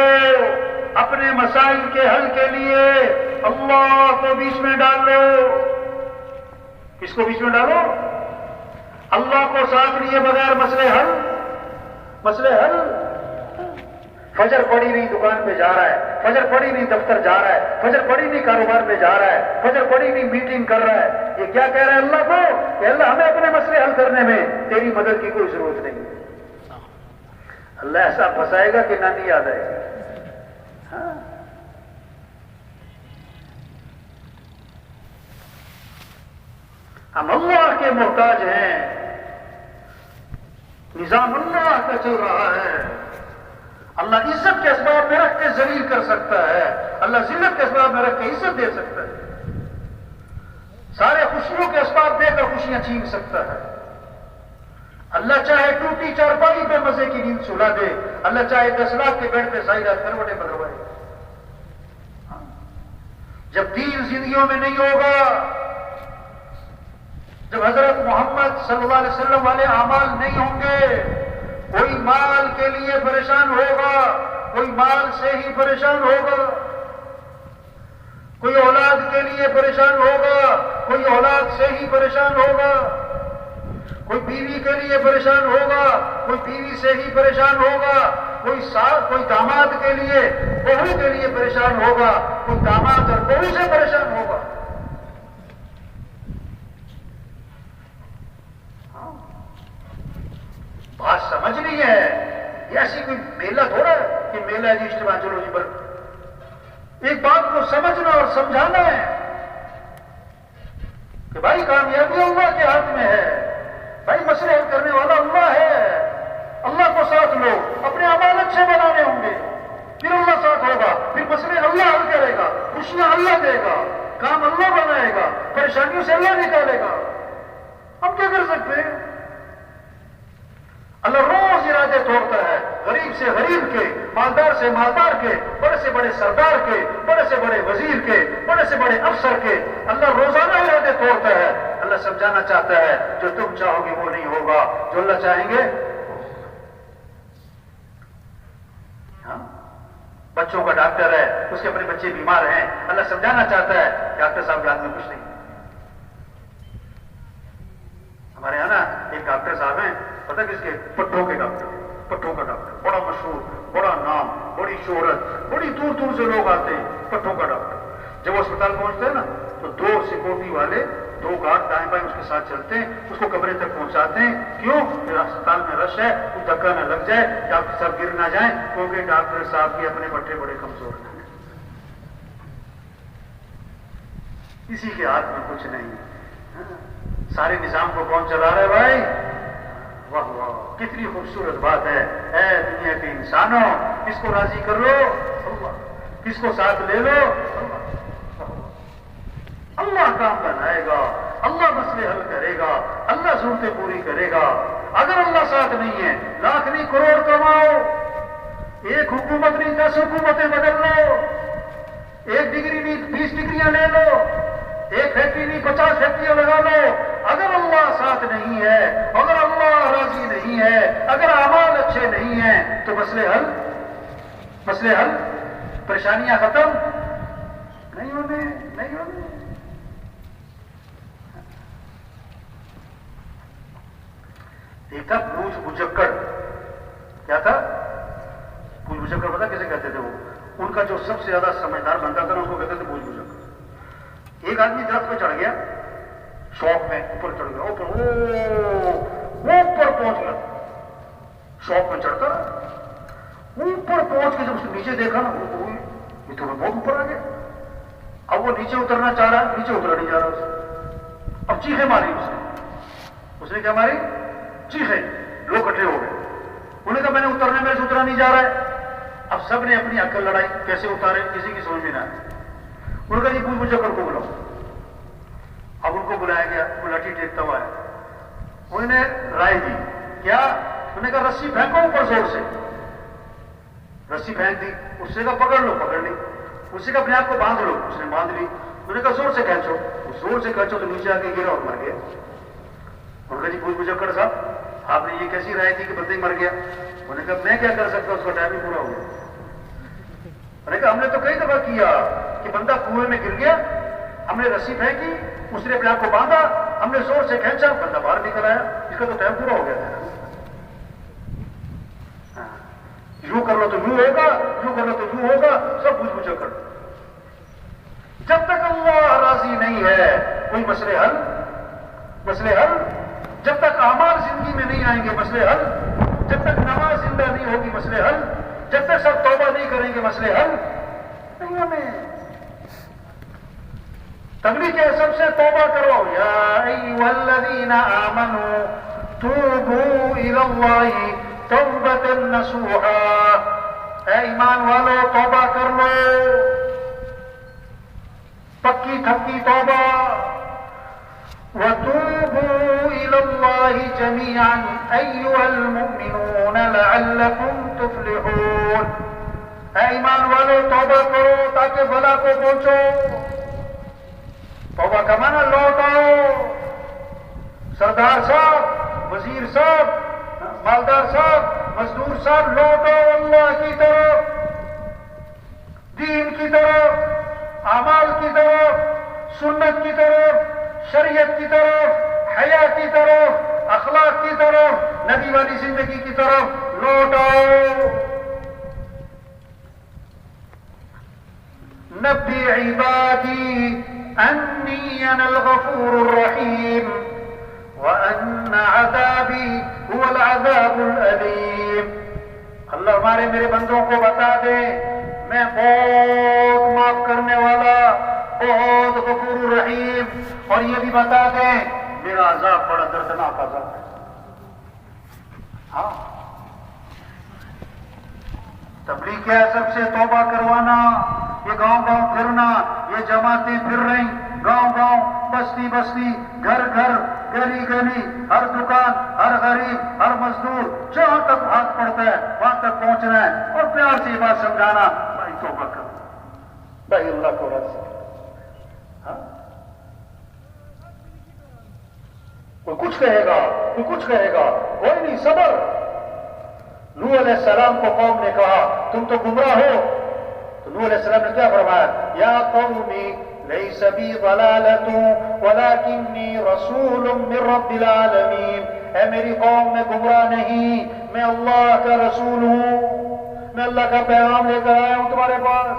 اپنے مسائل کے حل کے لیے اللہ کو بیچ میں ڈال لو۔ کس کو بیچ میں ڈالو؟ اللہ کو ساتھ لیے بغیر مسئلے حل، مسئلے حل۔ فجر پڑی نہیں دکان پہ جا رہا ہے، فجر پڑی نہیں دفتر جا رہا ہے، فجر پڑی نہیں کاروبار پہ جا رہا ہے، فجر پڑی نہیں میٹنگ کر رہا ہے، یہ کیا کہہ رہا ہے اللہ کو کہ اللہ ہمیں اپنے مسئلے حل کرنے میں تیری مدد کی کوئی ضرورت نہیں۔ اللہ ایسا پھنسائے گا کہ نانی یاد آئے گی۔ ہاں، ہم اللہ کے محتاج ہیں، نظام اللہ کا چل رہا ہے۔ اللہ عزت کے اسباب میں رکھ کے ذلیل کر سکتا ہے، اللہ ذلت کے اسباب میں رکھ کے عزت دے سکتا ہے، سارے خوشیوں کے اسباب دے کر خوشیاں چھین سکتا ہے۔ اللہ چاہے ٹوٹی چارپائی پہ مزے کی نیند سلا دے، اللہ چاہے 10 لاکھ کے بیڈ پہ ساری رات کروٹیں بدلوائے۔ جب دین زندگیوں میں نہیں ہوگا، جب حضرت محمد صلی اللہ علیہ وسلم والے اعمال نہیں ہوں گے، کوئی مال کے لیے پریشان ہوگا، کوئی مال سے ہی پریشان ہوگا، کوئی اولاد کے لیے پریشان ہوگا، کوئی اولاد سے ہی پریشان ہوگا، کوئی بیوی کے لیے پریشان ہوگا، کوئی بیوی سے ہی پریشان ہوگا، کوئی داماد کے لیے، بہو کے لیے پریشان ہوگا، کوئی داماد اور بہو سے پریشان ہوگا۔ بات سمجھ نہیں ہے، یہ ایسی کوئی میلہ تھوڑا ہے کہ میلہ جی اجتماع چلو جی، پر ایک بات کو سمجھنا اور سمجھانا ہے کہ بھائی کامیابی اللہ کے ہاتھ میں ہے، بھائی مسئلے حل کرنے والا اللہ ہے، اللہ کو ساتھ لو، اپنے اعمال اچھے بنانے ہوں گے، پھر اللہ ساتھ ہوگا، پھر مسئلے اللہ حل کرے گا، خوشیاں اللہ دے گا، کام اللہ بنائے گا، پریشانیوں سے اللہ نکالے گا۔ ہم کیا کر سکتے ہیں؟ اللہ روز ارادے توڑتا ہے، غریب سے غریب کے، مالدار سے مالدار کے، بڑے سے بڑے سردار کے، بڑے سے بڑے وزیر کے، بڑے سے بڑے افسر کے، اللہ روزانہ ارادے توڑتا ہے۔ اللہ سمجھانا چاہتا ہے جو تم چاہو گے وہ نہیں ہوگا، جو اللہ چاہیں گے۔ ہاں بچوں کا ڈاکٹر ہے، اس کے اپنے بچے بیمار ہیں، اللہ سمجھانا چاہتا ہے ڈاکٹر صاحب کے ہاتھ میں کچھ نہیں۔ ہمارے یہاں نا ایک ڈاکٹر صاحب ہیں، پتہ کس کے؟ پٹھوں کے ڈاکٹر، پٹھوں کا ڈاکٹر، بڑا مشہور، بڑا نام، بڑی شہرت، بڑی دور دور سے لوگ آتے ہیں، پٹھوں کا ڈاکٹر۔ جب وہ اسپتال پہنچتے ہیں نا تو 2 سیکورٹی والے 2 گارڈ دائیں بائیں اس کے ساتھ چلتے ہیں، اس کو کمرے تک پہنچاتے ہیں۔ کیوں؟ پھر اسپتال میں رش ہے، کوئی دھکا نہ لگ جائے، ڈاکٹر صاحب گر نہ جائیں، کیونکہ ڈاکٹر صاحب کے اپنے پٹھے بڑے کمزور ہیں، کسی کے ہاتھ میں کچھ نہیں۔ سارے نظام کو کون چلا رہا ہے بھائی؟ واہ واہ، کتنی خوبصورت بات ہے۔ اے دنیا کے انسانوں، کس کو راضی کر لو؟ اللہ۔ کس کو ساتھ لے لو؟ اللہ۔ اللہ کام بنائے گا، اللہ مسئلے حل کرے گا، اللہ ضرورتیں پوری کرے گا۔ اگر اللہ ساتھ نہیں ہے، لاکھ نہیں کروڑ کماؤ، ایک حکومت نہیں 10 حکومتیں بدل لو، 1 ڈگری نہیں 20 ڈگریاں لے لو، 1 فیکٹری نہیں 50 فیکٹریاں لگا لو، اگر اللہ ساتھ نہیں ہے، اگر اللہ راضی نہیں ہے، اگر اعمال اچھے نہیں ہیں تو مسئلے حل، مسئلے حل، پریشانیاں ختم نہیں ہونے، نہیں ہونے۔ ایک تھا پوچھ بجکڑ، کیا تھا؟ پوچھ بجکڑ پتا کیسے کہتے تھے وہ؟ ان کا جو سب سے زیادہ سمجھدار بنتا تھا نا اس کو کہتے تھے پوچھ بجکڑ۔ ایک آدمی درخت پہ چڑھ گیا، شوق میں اوپر چڑھ گیا، اوپر پہنچ گیا، شوق میں چڑھتا رہا، اوپر پہنچ کے جب اس نے نیچے دیکھا نا یہ تو بہت اوپر آ گیا۔ اب وہ نیچے اترنا چاہ رہا ہے، نیچے اترا نہیں جا رہا اسے۔ اب چیخیں ماری اس نے کیا ماری؟ چیخیں، لوگ اکٹھے ہو گئے، انہوں نے کہا میں نے اترنے میں سے اترا نہیں جا رہا ہے۔ اب سب نے اپنی عقل لڑائی، کیسے اتارے، کسی کی سمجھ میں نہ آئی۔ انہوں نے کہا یہ پوچھ بجکڑ کو بلاؤ۔ اب ان کو بلایا گیا، وہ لاٹھی ٹیکتا ہوا ہے، انہوں نے رائے دی کیا؟ انہوں نے کہا رسی پھینکو اوپر زور سے، رسی پھینک دی، اس سے کہا پکڑ لو، پکڑ لی، اس سے کہا اپنے آپ کو باندھ لو، اس نے باندھ لی، انہوں نے کہا زور سے کھینچو، زور سے کھینچو تو نیچے آ کے گرا اور مر گیا۔ انہوں نے کہا جی پوچھ بجکڑ صاحب آپ نے یہ کیسی رائے دی کہ بندہ ہی مر گیا؟ انہوں نے کہا میں کیا کر سکتا، اس کا ٹائم ہی پورا ہو گیا۔ انہوں نے کہا ہم نے تو کئی دفعہ کیا کہ بندہ کنویں میں گر گیا، ہم نے رسی پھینکی، اس نے اپنے آپ کو باندھا، ہم نے زور سے کھینچا، بندہ باہر نکل آیا، اس کا تو ٹائم پورا ہو گیا تھا۔ یوں کر لو تو یوں ہوگا، یوں کر لو تو یوں ہوگا، سب پوچھ پوچھو کر۔ جب تک اللہ راضی نہیں ہے کوئی مسئلے حل، مسئلے حل، جب تک اعمال زندگی میں نہیں آئیں گے مسئلے حل، جب تک نماز زندہ نہیں ہوگی مسئلے حل، جب تک سب توبہ نہیں کریں گے مسئلے حل نہیں ہونے۔ تبلیغ کے سب سے توبہ کرو، یا ایھا الذین آمنوا توبوا الی اللہ توبۃ نصوحا، اے ایمان والو توبہ کر لو، پکی تھکی توبہ۔ وَتُوبُوا إِلَى اللَّهِ جَمِيعًا أَيُّهَا الْمُؤْمِنُونَ لَعَلَّكُمْ تُفْلِحُونَ، اے ایمان والو توبہ کرو تاکہ بھلا کو پہنچو۔ توبہ کا معنی لوٹ آؤ، سردار صاحب، وزیر صاحب، مالدار صاحب، مزدور صاحب، لوٹ آؤ اللہ کی طرف، دین کی طرف، اعمال کی طرف، سنت کی طرف، شریعت کی طرف، حیا کی طرف، اخلاق کی طرف، نبی والی زندگی کی طرف لوٹ آؤ۔ نبی عبادی انی انا الغفور الرحیم وان عذابی هو العذاب الالیم، اللہ ہمارے میرے بندوں کو بتا دے میں بہت معاف کرنے والا، بہت غفور الرحیم، اور یہ بھی بتا دیں میرا عذاب بڑا دردناک عذاب ہے۔ ہاں تبلیغ کیا ہے؟ سب سے توبہ کروانا، یہ گاؤں گاؤں پھرنا، یہ جماعتیں پھر رہی، گاؤں گاؤں، بستی بستی، گھر گھر، گلی گلی، ہر دکان، ہر غریب، ہر مزدور، جہاں تک ہاتھ پڑتا ہے وہاں تک پہنچنا ہے اور پیار سے یہ بات سمجھانا بھائی توبہ کرو، بھائی اللہ کو راضی۔ ہاں کوئی کچھ کہے گا، کوئی کچھ کہے گا، کوئی نہیں، صبر نوح علیہ السلام کو قوم نے کہا تم تو گمراہ ہو، تو نوح علیہ السلام نے کیا فرمایا؟ یا قومی لیس بی ضلالۃ ولکنی رسول من رب العالمین، اے میری قوم میں گمراہ نہیں، میں اللہ کا رسول ہوں، میں اللہ کا پیغام لے کر آیا ہوں تمہارے پاس۔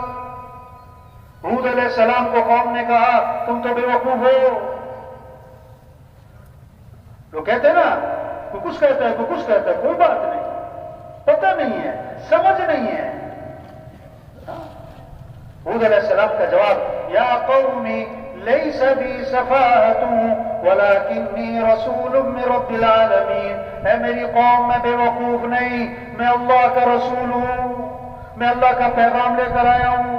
ہود علیہ السلام کو قوم نے کہا تم تو بے وقوف ہو۔ لوگ کہتے ہیں نا کوئی کچھ کہتا ہے کوئی کچھ کہتا ہے، کوئی بات نہیں، پتہ نہیں ہے، سمجھ نہیں ہے۔ ہود علیہ السلام کا جواب یا قومی لیس بی سفاہۃ ولکنی رسول من رب العالمین، اے میری قوم میں بے وقوف نہیں، میں اللہ کا رسول ہوں، میں اللہ کا پیغام لے کر آیا ہوں۔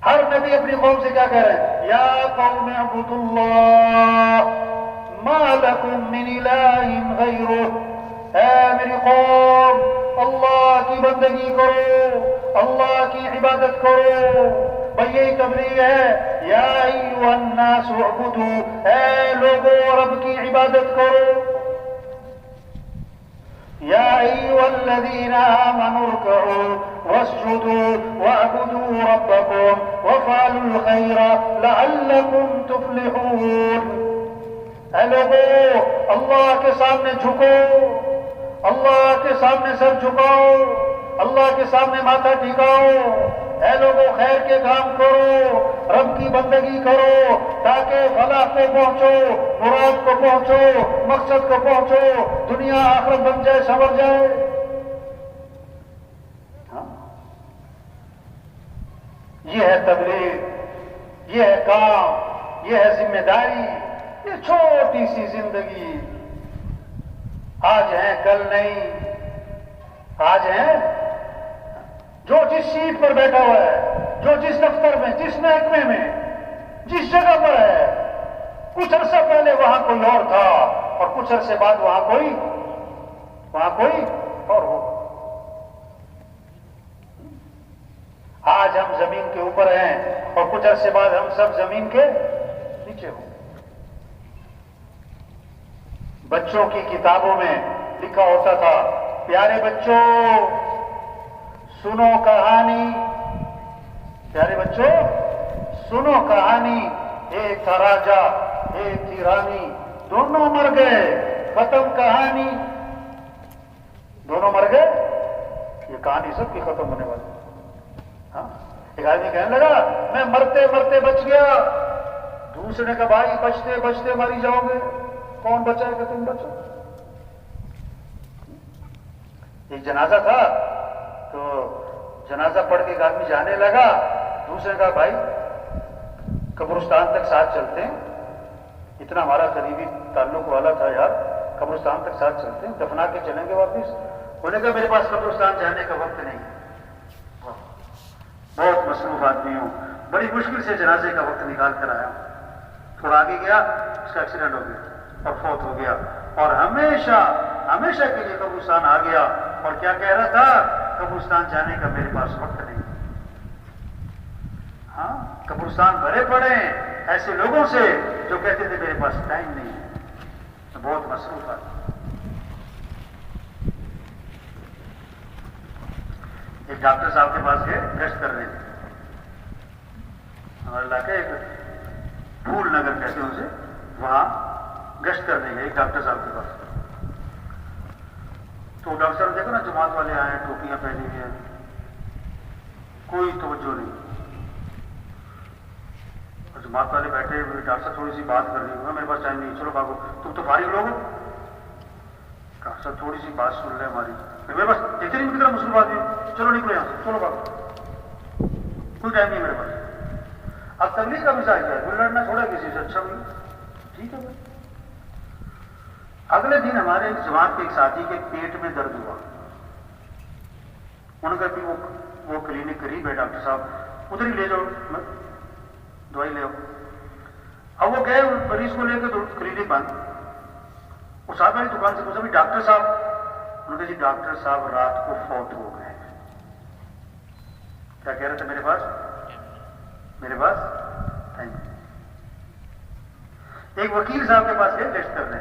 ہر نبی اپنی قوم سے کیا کہہ رہے ہیں؟ یا قوم اعبدوا اللہ ما لکم من الہ غیرہ، اے میری قوم اللہ کی بندگی کرو، اللہ کی عبادت کرو۔ بھئی یہی تبلیغ ہے، یا ایھا الناس اعبدوا، اے لوگوں رب کی عبادت کرو۔ یا ایھا الذین آمنوا ارکعوا واسجدوا واعبدوا ربکم وافعلوا الخیر لعلکم تفلحون، اے لوگوں اللہ کے سامنے جھکو، اللہ کے سامنے سر جھکاؤ، اللہ کے سامنے ماتھا ٹھکاؤ، اے لوگوں خیر کے کام کرو، رب کی بندگی کرو تاکہ فلاح کو پہنچو، مراد کو پہنچو، مقصد کو پہنچو، دنیا آخرت بن جائے، سنور جائے۔ یہ ہے تبلیغ، یہ ہے کام، یہ ہے ذمہ داری، یہ چھوٹی سی زندگی، آج ہیں کل نہیں، آج ہیں جو جس سیٹ پر بیٹھا ہوا ہے، جو جس دفتر میں، جس محکمے میں، جس جگہ پر ہے، کچھ عرصہ پہلے وہاں کوئی اور تھا اور کچھ عرصے بعد وہاں کوئی اور ہوگا۔ آج ہم زمین کے اوپر ہیں اور کچھ عرصے بعد ہم سب زمین کے نیچے ہوں۔ بچوں کی کتابوں میں لکھا ہوتا تھا پیارے بچوں سنو کہانی، پیارے بچوں سنو کہانی، ایک تھا راجا ایک تھی رانی، دونوں مر گئے، ختم کہانی، دونوں مر گئے، یہ کہانی سب کی ختم ہونے والی۔ ہاں ایک آدمی کہنے لگا میں مرتے مرتے بچ گیا، دوسرے نے کہا بھائی بچتے بچتے مری جاؤ گے، کون بچائے کہ تم بچو۔ ایک جنازہ تھا تو جنازہ پڑھ کے ایک آدمی جانے لگا، دوسرے نے کہا بھائی قبرستان تک ساتھ چلتے ہیں، اتنا ہمارا قریبی تعلق والا تھا یار، قبرستان تک ساتھ چلتے ہیں، دفنا کے چلیں گے واپس۔ انہوں نے کہا میرے پاس قبرستان جانے کا وقت نہیں، بہت مصروف آدمی ہوں، بڑی مشکل سے جنازے کا وقت نکال کر آیا، تھوڑا آگے گیا اس کا ایکسیڈنٹ ہو گیا اور فوت ہو گیا، اور ہمیشہ ہمیشہ کے لیے قبرستان آ گیا، اور کیا کہہ رہا تھا قبرستان جانے کا میرے پاس وقت نہیں۔ ہاں قبرستان بھرے پڑے ہیں ایسے لوگوں سے جو کہتے تھے میرے پاس ٹائم نہیں ہے، بہت مصروف آدمی۔ ایک ڈاکٹر صاحب کے پاس گئے گشت کرنے، ہمارے علاقے ایک پھول نگر کہتے ہیں اسے، وہاں گشت کرنے گئے ایک ڈاکٹر صاحب کے پاس، تو ڈاکٹر صاحب دیکھو نا جماعت والے آئے ہیں، ٹوپیاں پہنی ہوئی ہیں، کوئی توجہ نہیں، اور جماعت والے بیٹھے ہوئے، ڈاکٹر صاحب تھوڑی سی بات کر رہی ہوں، میرے پاس ٹائم نہیں، چلو بھاگو، تم تو فارغ لوگ ہو، ڈاکٹر صاحب تھوڑی سی بات سن لیں ہماری، میرے پاس دیکھتے نہیں کتنا مسلم آدمی، چلو نکلو یہاں سے، چلو بھاگو، کوئی ٹائم نہیں میرے پاس۔ اب تبلیغ کا مزاج ہے، کوئی لڑنا چھوڑا کسی سے، اچھا بھائی ٹھیک ہے بھائی۔ اگلے دن ہمارے جماعت کے ایک ساتھی کے پیٹ میں درد ہوا، انہوں نے کہا بھی وہ کلینک قریب ہے ڈاکٹر صاحب، ادھر ہی لے جاؤ دوائی لے آؤ۔ اب وہ گئے مریض کو لے کے تو کلینک بند، وہ صاحب والی دکان سے پوچھا بھی ڈاکٹر صاحب، انہوں نے کہا جی ڈاکٹر صاحب رات کو فوت ہو گئے۔ کیا کہہ رہے تھے میرے پاس ٹائم۔ ایک وکیل صاحب کے پاس گئے گشت کرنے،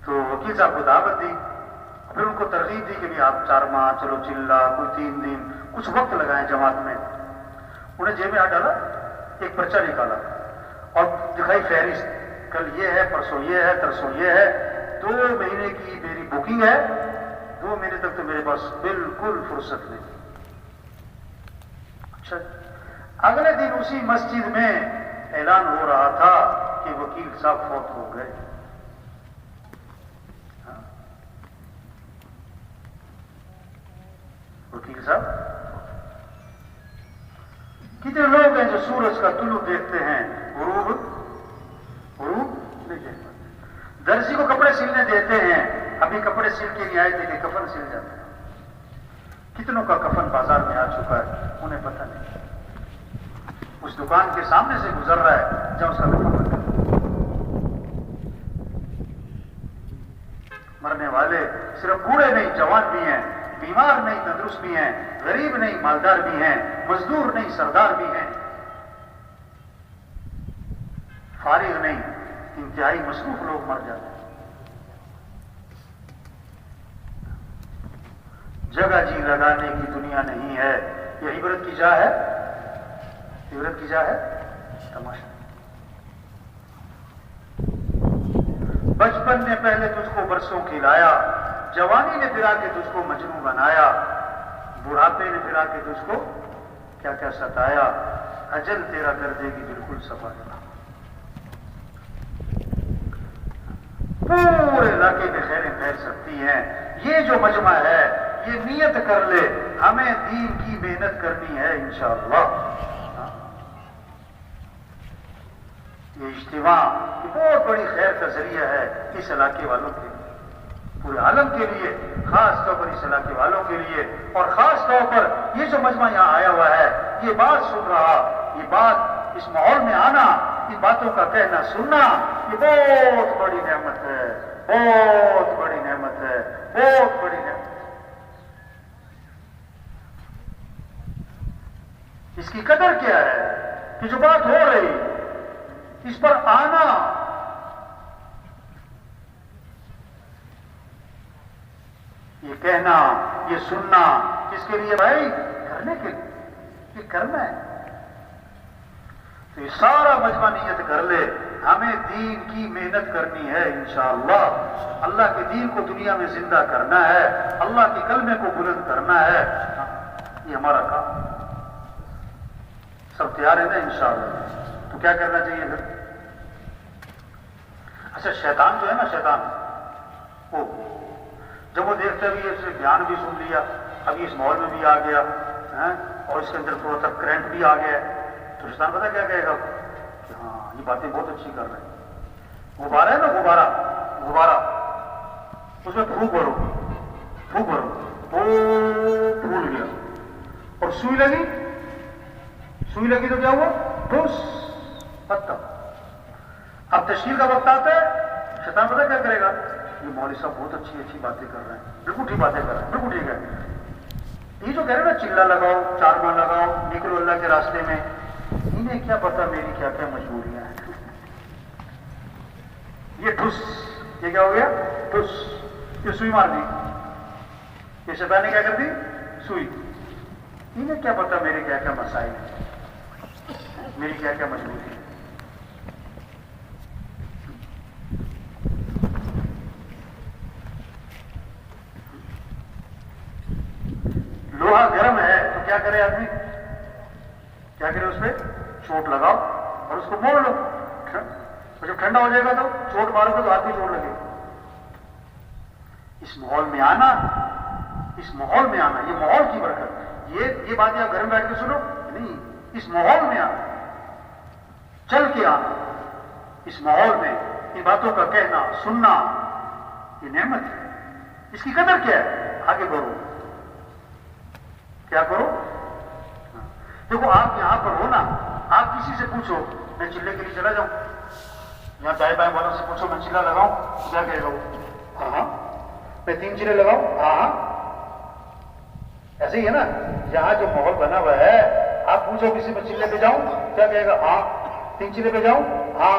تو وکیل صاحب کو دعوت دی، پھر ان کو ترغیب دی کہ بھی آپ 4 ماہ چلو چلا، کوئی 3 دن، کچھ وقت لگائیں جماعت میں. انہیں جیب میں ہاتھ ڈالا، ایک پرچہ نکالا اور دکھائی فہرست، کل یہ ہے، پرسوں یہ ہے، ترسوں یہ ہے، 2 مہینے کی میری بکنگ ہے، 2 مہینے تک تو میرے پاس بالکل فرصت نہیں. اچھا، اگلے دن اسی مسجد میں اعلان ہو رہا تھا کہ وکیل صاحب فوت ہو گئے. وکیل صاحب، کتنے لوگ ہیں جو سورج کا طلوع دیکھتے ہیں، غروب نہیں دیکھ پاتے. درزی کو کپڑے سلنے دیتے ہیں، ابھی کپڑے سل کے نہیں آئے تھے کہ کفن سل جاتے ہیں. کتنوں کا کفن بازار میں آ چکا ہے، انہیں پتہ نہیں. اس دکان کے سامنے سے گزر رہا ہے جہاں اس کا کفن رکھا ہے. مرنے والے صرف بوڑھے نہیں، جوان بھی ہیں، بیمار نہیں، تندرست بھی ہیں، غریب نہیں، مالدار بھی ہیں، مزدور نہیں، سردار بھی ہیں، فارغ نہیں، انتہائی مصروف لوگ مر جاتے ہیں. جگہ جی لگانے کی دنیا نہیں ہے، یہ عبرت کی جا ہے، عبرت کی جا ہے. تماشا، بچپن نے پہلے تجھ کو برسوں کھلایا، جوانی نے پھرا کے تجھ کو مجنوں بنایا، بڑھاپے نے پھرا کے تجھ کو کیا کیا ستایا، اجل تیرا کر دے گی بالکل صفایا. پورے علاقے میں خیریں پھیل سکتی ہیں. یہ جو مجمع ہے، یہ نیت کر لے ہمیں دین کی محنت کرنی ہے انشاءاللہ. یہ اجتماع یہ بہت بڑی خیر کا ذریعہ ہے اس علاقے والوں کے لیے، پورے عالم کے لیے، خاص طور پر اس علاقے والوں کے لیے. اور خاص طور پر یہ جو مجمع یہاں آیا ہوا ہے، یہ بات سن رہا، یہ بات اس ماحول میں آنا، ان باتوں کا کہنا سننا، یہ بہت بڑی نعمت ہے، بہت بڑی نعمت ہے، بہت بڑی نعمت ہے. اس کی قدر کیا ہے کہ جو بات ہو رہی اس پر آنا، یہ کہنا، یہ سننا، کس کے لیے بھائی؟ کرنے کے لیے، یہ کرنا ہے. تو یہ سارا مجمع نیت کر لے ہمیں دین کی محنت کرنی ہے انشاءاللہ. اللہ کے دین کو دنیا میں زندہ کرنا ہے، اللہ کے کلمے کو بلند کرنا ہے. یہ ہمارا کام. سب تیار ہے نا انشاءاللہ؟ تو کیا کرنا چاہیے پھر؟ اچھا، شیطان جو ہے نا، شیطان وہ جب وہ دیکھتا ہے بھی اس نے بیان بھی سن لیا، ابھی اس ماحول میں بھی آ گیا اور اس کے اندر تھوڑا سا کرنٹ بھی آ گیا ہے، تو شیطان پتہ کیا کہے گا کہ ہاں یہ باتیں بہت اچھی کر رہے ہیں. غبارہ ہے نا، غبارہ اس میں پھونک بھرو، وہ پھول گیا. اور سوئی لگی تو کیا ہوا؟ ٹھوس پتہ. اب تشکیل کا وقت آتا ہے، شیطان پتہ کیا کرے گا؟ یہ مولوی صاحب بہت اچھی باتیں کر رہے ہیں، بالکل ٹھیک باتیں کر رہے ہیں، بالکل ٹھیک ہے. یہ جو کہہ رہے ہیں نا، چلا لگاؤ، 4 ماہ لگاؤ، نکلو اللہ کے راستے میں، انہیں کیا پتا میری کیا کیا مجبوریاں ہیں. یہ ٹھس، یہ کیا ہو گیا؟ ٹھس. یہ سوئی مار دی، یہ شیطان نے کیا کر دی؟ سوئی. انہیں کیا پتا میرے کیا کیا مسائل ہیں، میری کیا کیا مجبوری ہے. لوہا گرم ہے تو کیا کرے آدمی؟ کیا کرے؟ اس پہ چوٹ لگاؤ اور اس کو موڑ لو. اور جب ٹھنڈا ہو جائے گا تو چوٹ مارو گے تو ہاتھ بھی چوٹ لگے. اس ماحول میں آنا، یہ ماحول کی برکت. یہ باتیں آپ گھر میں بیٹھ کے سنو نہیں، اس ماحول میں آنا، چل کے آنا، اس ماحول میں ان باتوں کا کہنا سننا، یہ نعمت ہے. اس کی قدر کیا ہے؟ آگے بڑھو. کیا کرو؟ دیکھو آپ یہاں پر ہو نا، آپ کسی سے پوچھو میں چلے کے لیے چلا جاؤں، یہاں دائیں بائیں والوں سے پوچھو میں چلا لگاؤں، کیا کہے گا وہ؟ ہاں میں 3 چلے لگاؤں. ہاں ایسے ہی ہے نا. یہاں جو ماحول بنا ہوا ہے، آپ پوچھو کسی میں چلے پہ جاؤں، کیا کہے گا؟ ہاں. 3 چلے پہ جاؤں؟ ہاں.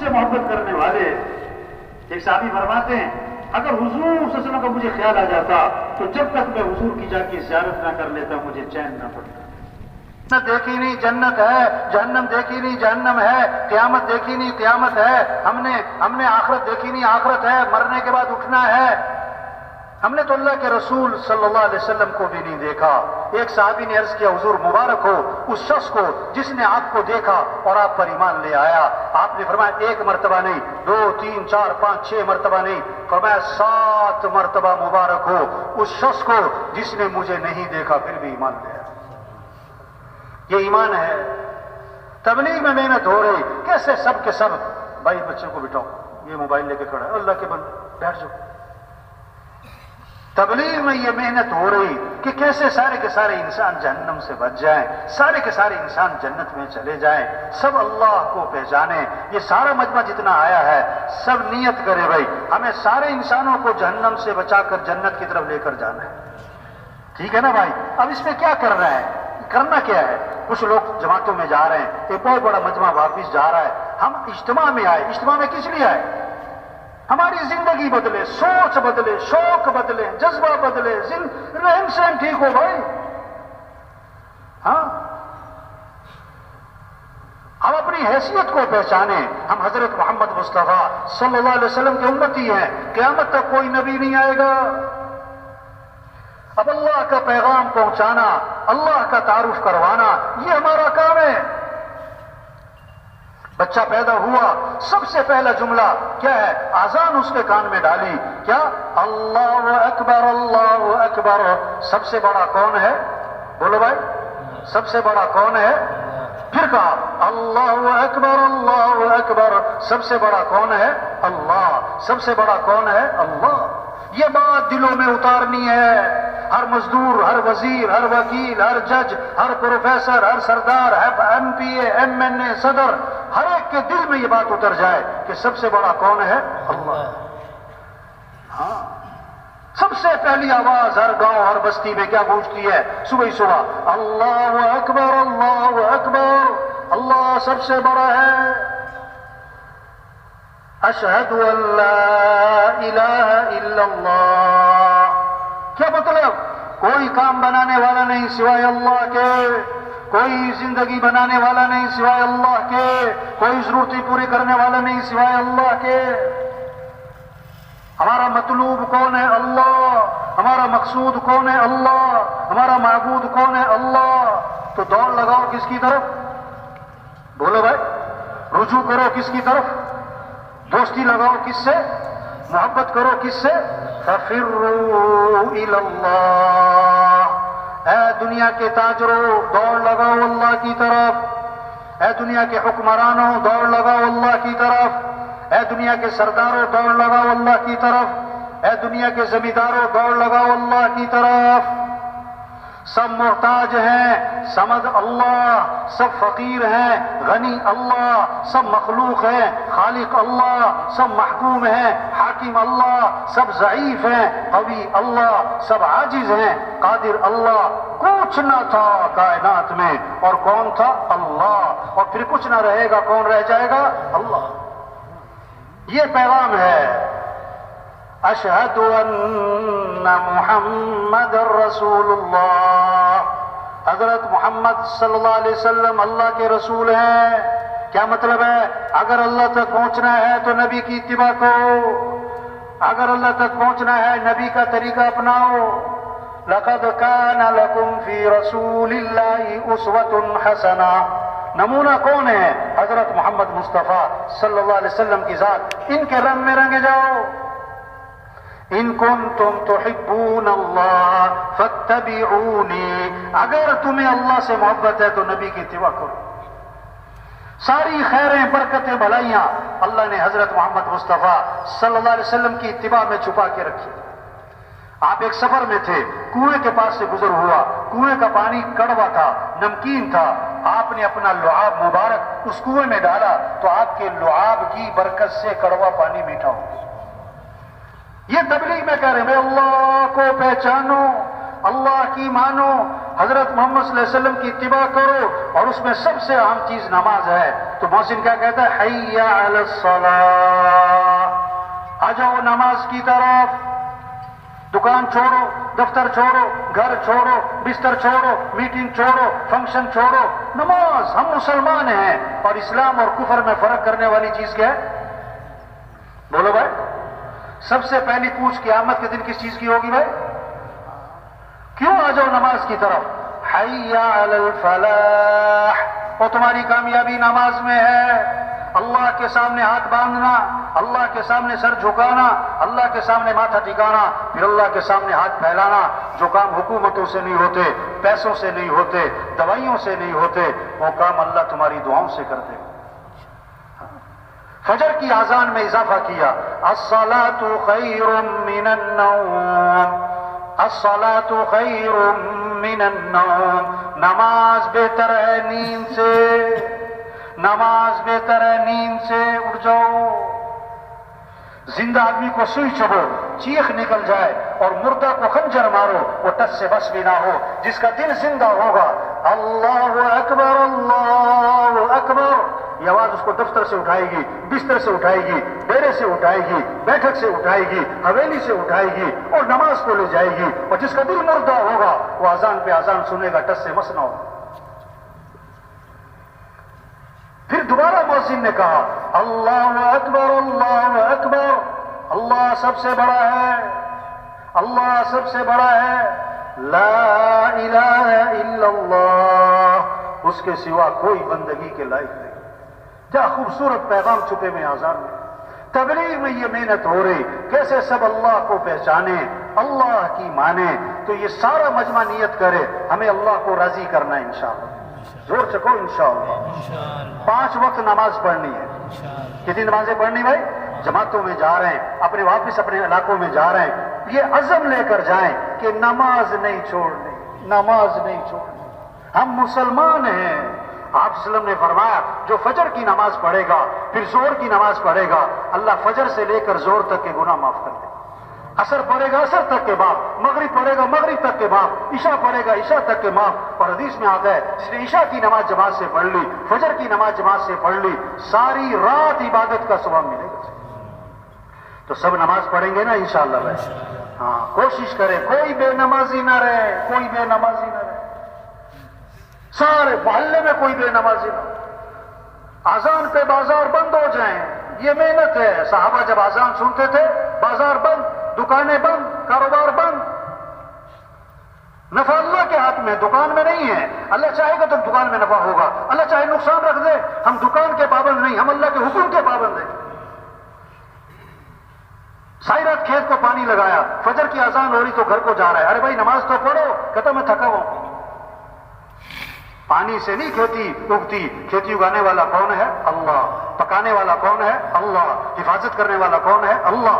سے محبت کرنے والے. ایک صحابی فرماتے ہیں اگر حضور صلی اللہ علیہ وسلم کا مجھے خیال آ جاتا تو جب تک میں حضور کی جا کے زیارت نہ کر لیتا مجھے چین نہ پڑتا. جنت دیکھی نہیں جنت ہے, جہنم دیکھی نہیں جہنم ہے, قیامت دیکھی نہیں قیامت ہے, ہم نے آخرت دیکھی نہیں آخرت ہے, مرنے کے بعد اٹھنا ہے. ہم نے تو اللہ کے رسول صلی اللہ علیہ وسلم کو بھی نہیں دیکھا. ایک صحابی نے عرض کیا حضور مبارک ہو اس شخص کو جس نے آپ کو دیکھا اور آپ پر ایمان لے آیا. آپ نے فرمایا 1 مرتبہ نہیں, 2 3 4 5 6 مرتبہ نہیں, فرمایا 7 مرتبہ مبارک ہو اس شخص کو جس نے مجھے نہیں دیکھا پھر بھی ایمان لے آیا. یہ ایمان ہے. تبلیغ میں محنت ہو رہی, کیسے سب کے سب بھائی بچوں کو بٹھاؤ, یہ موبائل لے کے کھڑا ہے, اللہ کے بندے بیٹھ جاؤ. تبلیغ میں یہ محنت ہو رہی کہ کیسے سارے کے سارے انسان جہنم سے بچ جائیں, سارے کے سارے انسان جنت میں چلے جائیں, سب اللہ کو پہچانیں. یہ سارا مجمع جتنا آیا ہے سب نیت کرے بھائی ہمیں سارے انسانوں کو جہنم سے بچا کر جنت کی طرف لے کر جانا ہے. ٹھیک ہے نا بھائی؟ اب اس میں کیا کر رہے ہیں, کرنا کیا ہے؟ کچھ لوگ جماعتوں میں جا رہے ہیں, ایک بہت بڑا مجمع واپس جا رہا ہے. ہم اجتماع میں آئے, اجتماع میں کس لیے آئے؟ ہماری زندگی بدلے, سوچ بدلے, شوق بدلے, جذبہ بدلے, رہن سہن ٹھیک ہو بھائی. ہاں ہم اپنی حیثیت کو پہچانیں. ہم حضرت محمد مصطفیٰ صلی اللہ علیہ وسلم کے امتی ہیں. قیامت تک کوئی نبی نہیں آئے گا. اب اللہ کا پیغام پہنچانا, اللہ کا تعارف کروانا, یہ ہمارا کام ہے. بچہ پیدا ہوا سب سے پہلا جملہ کیا ہے؟ اذان اس کے کان میں ڈالی, کیا؟ اللہ اکبر اللہ اکبر. سب سے بڑا کون ہے؟ بولو بھائی, سب سے بڑا کون ہے؟ پھر کہا اللہ اکبر اللہ اکبر. سب سے بڑا کون ہے؟ اللہ. سب سے بڑا کون ہے؟ اللہ. یہ بات دلوں میں اتارنی ہے. ہر مزدور, ہر وزیر, ہر وکیل, ہر جج, ہر پروفیسر, ہر سردار, ہر ایم پی اے, ایم این اے, صدر, ہر ایک کے دل میں یہ بات اتر جائے کہ سب سے بڑا کون ہے؟ اللہ. ہاں سب سے پہلی آواز ہر گاؤں ہر بستی میں کیا گونجتی ہے صبح صبح؟ اللہ اکبر اللہ اکبر. اللہ سب سے بڑا ہے. اشہد ان لا الہ الا اللہ. کیا مطلب؟ کوئی کام بنانے والا نہیں سوائے اللہ کے, کوئی زندگی بنانے والا نہیں سوائے اللہ کے, کوئی ضرورتیں پوری کرنے والا نہیں سوائے اللہ کے. ہمارا مطلوب کون ہے؟ اللہ. ہمارا مقصود کون ہے؟ اللہ. ہمارا معبود کون ہے؟ اللہ. تو دوڑ لگاؤ کس کی طرف؟ بولو بھائی, رجوع کرو کس کی طرف؟ دوستی لگاؤ کس سے؟ محبت کرو کس سے؟ فَفِرُّوا إِلَى اللَّهِ. اے دنیا کے تاجروں دوڑ لگاؤ اللہ کی طرف. اے دنیا کے حکمرانوں دوڑ لگاؤ اللہ کی طرف. اے دنیا کے سرداروں دوڑ لگاؤ اللہ کی طرف. اے دنیا کے زمینداروں دوڑ لگاؤ اللہ کی طرف. سب محتاج ہیں, سمد اللہ. سب فقیر ہیں, غنی اللہ. سب مخلوق ہیں, خالق اللہ. سب محکوم ہیں, حاکم اللہ. سب ضعیف ہیں, قوی اللہ. سب عاجز ہیں, قادر اللہ. کچھ نہ تھا کائنات میں, اور کون تھا؟ اللہ. اور پھر کچھ نہ رہے گا, کون رہ جائے گا؟ اللہ. یہ پیغام ہے. اشہد ان محمد رسول اللہ. حضرت محمد صلی اللہ علیہ وسلم اللہ کے رسول ہیں. کیا مطلب ہے؟ اگر اللہ تک پہنچنا ہے تو نبی کی اتباع کرو. اگر اللہ تک پہنچنا ہے نبی کا طریقہ اپناؤ. لقد کان لکم فی رسول اللہ اسوۃ حسنہ. نمونہ کون ہے؟ حضرت محمد مصطفیٰ صلی اللہ علیہ وسلم کی ذات. ان کے رنگ میں رنگے جاؤ. ان کنتم تحبون اللہ فاتبعونی. اگر تمہیں اللہ سے محبت ہے تو نبی کی اتباع کرو. ساری خیریں, برکتیں, بھلائیاں اللہ نے حضرت محمد مصطفیٰ صلی اللہ علیہ وسلم کی اتباع میں چھپا کے رکھی. آپ ایک سفر میں تھے, کنویں کے پاس سے گزر ہوا. کنویں کا پانی کڑوا تھا, نمکین تھا. آپ نے اپنا لعاب مبارک اس کنویں میں ڈالا تو آپ کے لعاب کی برکت سے کڑوا پانی میٹھا ہو گیا. یہ تبلیغ میں کہہ رہے ہیں میں اللہ کو پہچانو, اللہ کی مانو, حضرت محمد صلی اللہ علیہ وسلم کی اتباع کرو. اور اس میں سب سے اہم چیز نماز ہے. تو مؤذن کیا کہتا ہے؟ حی علی الصلاۃ، آ جاؤ نماز کی طرف، دکان چھوڑو، دفتر چھوڑو، گھر چھوڑو، بستر چھوڑو، میٹنگ چھوڑو، فنکشن چھوڑو، نماز۔ ہم مسلمان ہیں، اور اسلام اور کفر میں فرق کرنے والی چیز کیا ہے؟ بولو بھائی، سب سے پہلی پوچھ قیامت کے دن کس چیز کی ہوگی بھائی؟ کیوں آ جاؤ نماز کی طرف؟ حی علی الفلاح، اور تمہاری کامیابی نماز میں ہے۔ اللہ کے سامنے ہاتھ باندھنا، اللہ کے سامنے سر جھکانا، اللہ کے سامنے ماتھا ٹکانا، پھر اللہ کے سامنے ہاتھ پھیلانا، جو کام حکومتوں سے نہیں ہوتے، پیسوں سے نہیں ہوتے، دوائیوں سے نہیں ہوتے، وہ کام اللہ تمہاری دعاؤں سے کر دے گا۔ فجر کی اذان میں اضافہ کیا، الصلاۃ خیر من النوم، الصلاۃ خیر من النوم، نماز بہتر ہے نیند سے، نماز بہتر ہے نیند سے۔ اٹھ جاؤ، زندہ آدمی کو سوئی چبھو، چیخ نکل جائے، اور مردہ کو خنجر مارو، وہ ٹس سے بس بھی نہ ہو۔ جس کا دل زندہ ہوگا، اللہ اکبر اللہ اکبر، یہ آواز اس کو دفتر سے اٹھائے گی، بستر سے اٹھائے گی، ڈیرے سے اٹھائے گی، بیٹھک سے اٹھائے گی، حویلی سے اٹھائے گی، اور نماز کو لے جائے گی۔ اور جس کا دل مردہ ہوگا، وہ اذان پہ اذان سنے گا، ٹس سے مس نہ ہوگا۔ پھر دوبارہ مؤذن نے کہا، اللہ اکبر اللہ اکبر، اللہ سب سے بڑا ہے، اللہ سب سے بڑا ہے، لا الہ الا اللہ، اس کے سوا کوئی بندگی کے لائق نہیں۔ کیا خوبصورت پیغام چھپے میں اذان میں۔ تبلیغ میں یہ محنت ہو رہی، کیسے سب اللہ کو پہچانے، اللہ کی مانے۔ تو یہ سارا مجمع نیت کرے، ہمیں اللہ کو راضی کرنا ہے انشاءاللہ۔ زور چکو انشاءاللہ۔ 5 وقت نماز پڑھنی ہے۔ کتنی نمازیں پڑھنی بھائی؟ جماعتوں میں جا رہے ہیں، واپس اپنے علاقوں میں جا رہے ہیں، یہ عزم لے کر جائیں کہ نماز نہیں چھوڑنی، نماز نہیں چھوڑنی۔ ہم مسلمان ہیں۔ آپ صلی اللہ علیہ وسلم نے فرمایا، جو فجر کی نماز پڑھے گا، پھر زور کی نماز پڑھے گا، اللہ فجر سے لے کر زور تک کے گناہ معاف کر دے گا۔ عصر پڑھے گا عصر تک کے معاف، مغرب پڑھے گا مغرب تک کے معاف، عشاء پڑھے گا عشاء تک کے معاف۔ اور حدیث میں آتا ہے، جس نے عشاء کی نماز جماعت سے پڑھ لی، فجر کی نماز جماعت سے پڑھ لی، ساری رات عبادت کا ثواب ملے گا۔ تو سب نماز پڑھیں گے نا انشاءاللہ بھائی؟ ہاں، کوشش کریں کوئی بے نمازی نہ رہے، کوئی بے نمازی نہ رہے، سارے محلے میں کوئی بے نمازی نہ۔ اذان پہ بازار بند ہو جائیں، یہ محنت ہے۔ صحابہ جب اذان سنتے تھے، بازار بند، دکانیں بند، کاروبار بند۔ نفع اللہ کے ہاتھ میں، دکان میں نہیں ہے۔ اللہ چاہے گا تو دکان میں نفع ہوگا، اللہ چاہے نقصان رکھ دے۔ ہم دکان کے پابند نہیں، ہم اللہ کے حکم کے پابند ہیں۔ ساری رات کھیت کو پانی لگایا، فجر کی اذان ہو رہی تو گھر کو جا رہا ہے، ارے بھائی نماز تو پڑھو، کہتا میں تھکا ہوں۔ پانی سے نہیں کھیتی اگتی، کھیتی اگانے والا کون ہے؟ اللہ۔ پکانے والا کون ہے؟ اللہ۔ حفاظت کرنے والا کون ہے؟ اللہ۔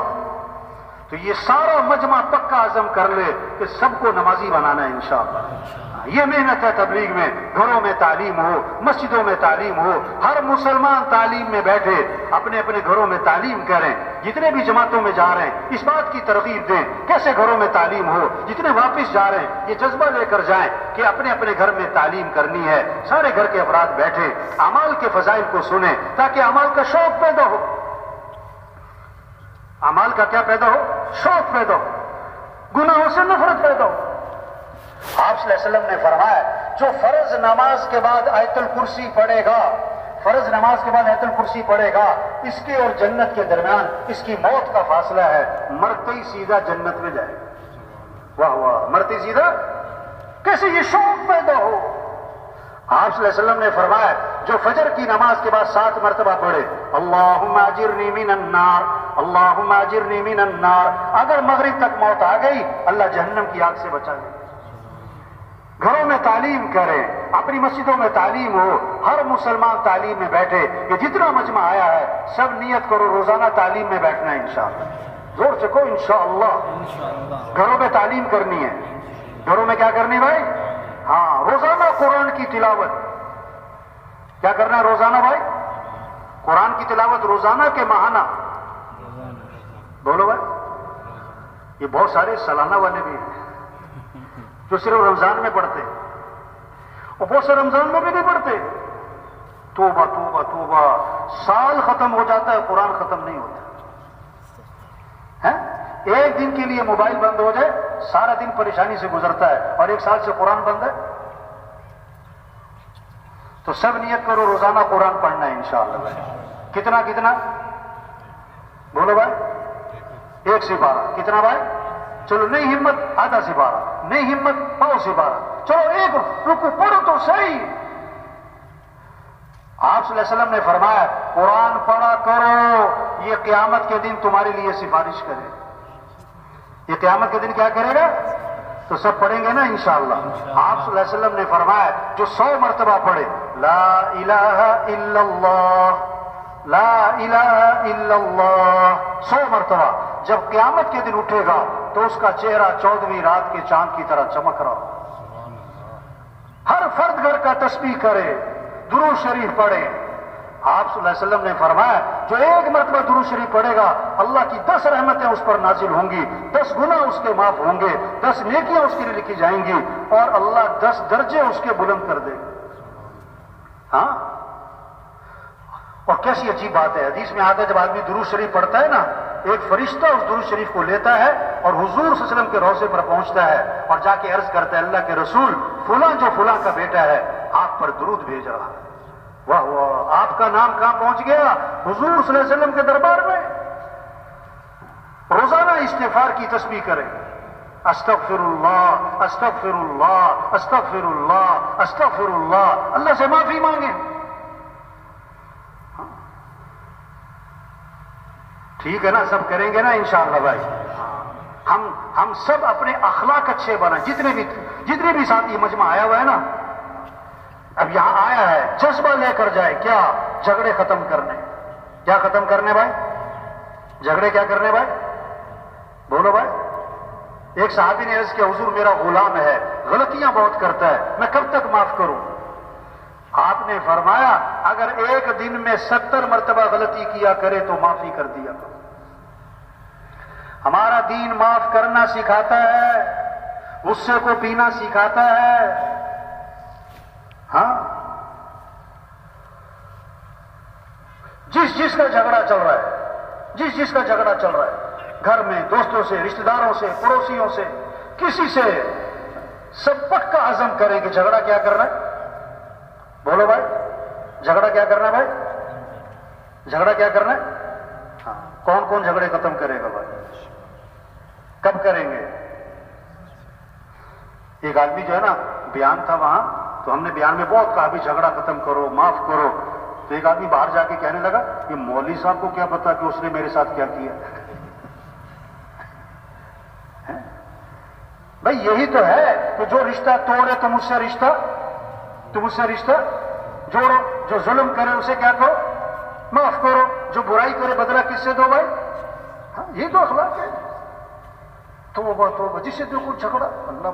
تو یہ سارا مجمع پکا عزم کر لے کہ سب کو نمازی بنانا ہے انشاءاللہ۔ یہ محنت ہے تبلیغ میں، گھروں میں تعلیم ہو، مسجدوں میں تعلیم ہو، ہر مسلمان تعلیم میں بیٹھے، اپنے اپنے گھروں میں تعلیم کریں۔ جتنے بھی جماعتوں میں جا رہے ہیں اس بات کی ترغیب دیں کیسے گھروں میں تعلیم ہو۔ جتنے واپس جا رہے ہیں یہ جذبہ لے کر جائیں کہ اپنے اپنے گھر میں تعلیم کرنی ہے۔ سارے گھر کے افراد بیٹھے، اعمال کے فضائل کو سنیں تاکہ اعمال کا شوق پیدا ہو۔ اعمال کا کیا پیدا ہو؟ شوق پیدا ہو، گناہوں سے نفرت پیدا ہو۔ آپ صلی اللہ علیہ وسلم نے فرمایا، جو فرض نماز کے بعد آیت الکرسی پڑھے گا، فرض نماز کے بعد آیت الکرسی پڑھے گا، اس کے اور جنت کے درمیان اس کی موت کا فاصلہ ہے، مرتے ہی سیدھا جنت میں جائے گا۔ واہ واہ، مرتے ہی سیدھا، کیسے یہ شوق پیدا ہو۔ آپ صلی اللہ علیہ وسلم نے فرمایا، جو فجر کی نماز کے بعد 7 مرتبہ پڑھے، اللہم اجرنی من النار، اللہم اجرنی من النار، اگر مغرب تک موت آ گئی اللہ جہنم کی آگ سے بچا لے۔ گھروں میں تعلیم کریں، اپنی مسجدوں میں تعلیم ہو، ہر مسلمان تعلیم میں بیٹھے۔ یہ جتنا مجمع آیا ہے سب نیت کرو روزانہ تعلیم میں بیٹھنا ہے انشاءاللہ۔ زور سے کہو انشاءاللہ۔ گھروں میں تعلیم کرنی ہے۔ گھروں میں کیا کرنی بھائی؟ ہاں، روزانہ قرآن کی تلاوت۔ کیا کرنا ہے روزانہ بھائی؟ قرآن کی تلاوت روزانہ کے ماہانہ؟ بولو بھائی۔ یہ بہت سارے سالانہ والے بھی ہیں جو صرف رمضان میں پڑھتے ہیں، اور بہت سے رمضان میں بھی نہیں پڑھتے۔ توبہ توبہ توبہ، سال ختم ہو جاتا ہے قرآن ختم نہیں ہوتا ہے۔ ایک دن کے لیے موبائل بند ہو جائے سارا دن پریشانی سے گزرتا ہے، اور ایک سال سے قرآن بند ہے۔ تو سب نیت کرو روزانہ قرآن پڑھنا ہے انشاءاللہ بھائی۔ کتنا کتنا بولو بھائی؟ 1 سپارہ۔ کتنا بھائی؟ چلو نہیں ہمت آدھا سپارہ، نہیں ہمت پاؤ سپارہ، چلو ایک رکو پڑھو تو صحیح۔ آپ صلی اللہ علیہ وسلم نے فرمایا قرآن پڑھا کرو، یہ قیامت کے دن تمہارے لیے سفارش کرے۔ یہ قیامت کے دن کیا کرے گا؟ تو سب پڑھیں گے نا انشاءاللہ۔ آپ صلی اللہ علیہ وسلم نے فرمایا جو 100 مرتبہ پڑھے لا الہ الا اللہ، لا الہ الا اللہ 100 مرتبہ، جب قیامت کے دن اٹھے گا تو اس کا چہرہ 14ویں رات کے چاند کی طرح چمک رہا ہو۔ ہر فرد گھر کا تسبیح کرے، درود شریف پڑھے۔ آپ صلی اللہ علیہ وسلم نے فرمایا جو 1 مرتبہ درود شریف پڑھے گا اللہ کی 10 رحمتیں اس پر نازل ہوں گی، 10 گناہ اس کے معاف ہوں گے، 10 نیکیاں اس کے لیے لکھی جائیں گی، اور اللہ 10 درجے اس کے بلند کر دے گا۔ ہاں، اور کیسی عجیب بات ہے، حدیث میں آتا ہے جب آدمی درود شریف پڑھتا ہے نا، ایک فرشتہ اس درود شریف کو لیتا ہے اور حضور صلی اللہ علیہ وسلم کے روضے پر پہنچتا ہے اور جا کے عرض کرتا ہے اللہ کے رسول فلاں جو فلاں کا بیٹا ہے آپ پر درود بھیج رہا ہے۔ واہ واہ، آپ کا نام کہاں پہنچ گیا؟ حضور صلی اللہ علیہ وسلم کے دربار میں۔ روزانہ استغفار کی تسبیح کریں، استغفر اللہ استغفر اللہ استغفر اللہ استغفر اللہ، اللہ سے معافی مانگیں۔ ٹھیک ہے نا، سب کریں گے نا انشاءاللہ بھائی۔ ہم سب اپنے اخلاق اچھے بنائیں، جتنے بھی ساتھی مجمع آیا ہوا ہے نا، اب یہاں آیا ہے جذبہ لے کر جائے، کیا جھگڑے ختم کرنے۔ کیا ختم کرنے بھائی؟ جھگڑے کیا کرنے بھائی؟ بولو بھائی۔ ایک صحابی نے عرض کیا حضور میرا غلام ہے، غلطیاں بہت کرتا ہے، میں کب تک معاف کروں؟ آپ نے فرمایا اگر ایک دن میں 70 مرتبہ غلطی کیا کرے تو معافی کر دیا کرو۔ ہمارا دین معاف کرنا سکھاتا ہے، غصے کو پینا سکھاتا ہے۔ ہاں، جس کا جھگڑا چل رہا ہے، جس کا جھگڑا چل رہا ہے، گھر میں دوستوں سے، رشتہ داروں سے، پڑوسیوں سے، کسی سے، سب پکا عزم کریں کہ جھگڑا کیا کرنا ہے۔ بولو بھائی، جھگڑا کیا کرنا ہے بھائی؟ جھگڑا کیا کرنا ہے؟ ہاں، کون کون جھگڑے ختم کرے گا بھائی؟ کب کریں گے؟ ایک آدمی جو ہے نا بیان تھا وہاں، تو ہم نے بیان میں بہت کہا بھی جھگڑا ختم کرو، معاف کرو، تو ایک آدمی باہر جا کے کہنے لگا یہ مولوی صاحب کو کیا پتا کہ اس نے میرے ساتھ کیا کیا۔ بھائی یہی تو ہے کہ جو رشتہ توڑے تم اس سے رشتہ جوڑو، جو ظلم کرے اسے کیا کرو؟ معاف کرو، جو برائی کرے بدلہ کس سے دو بھائی؟ ہاں، یہ تو اخلاق ہے۔ توبہ جس سے دیکھو جھگڑا، اللہ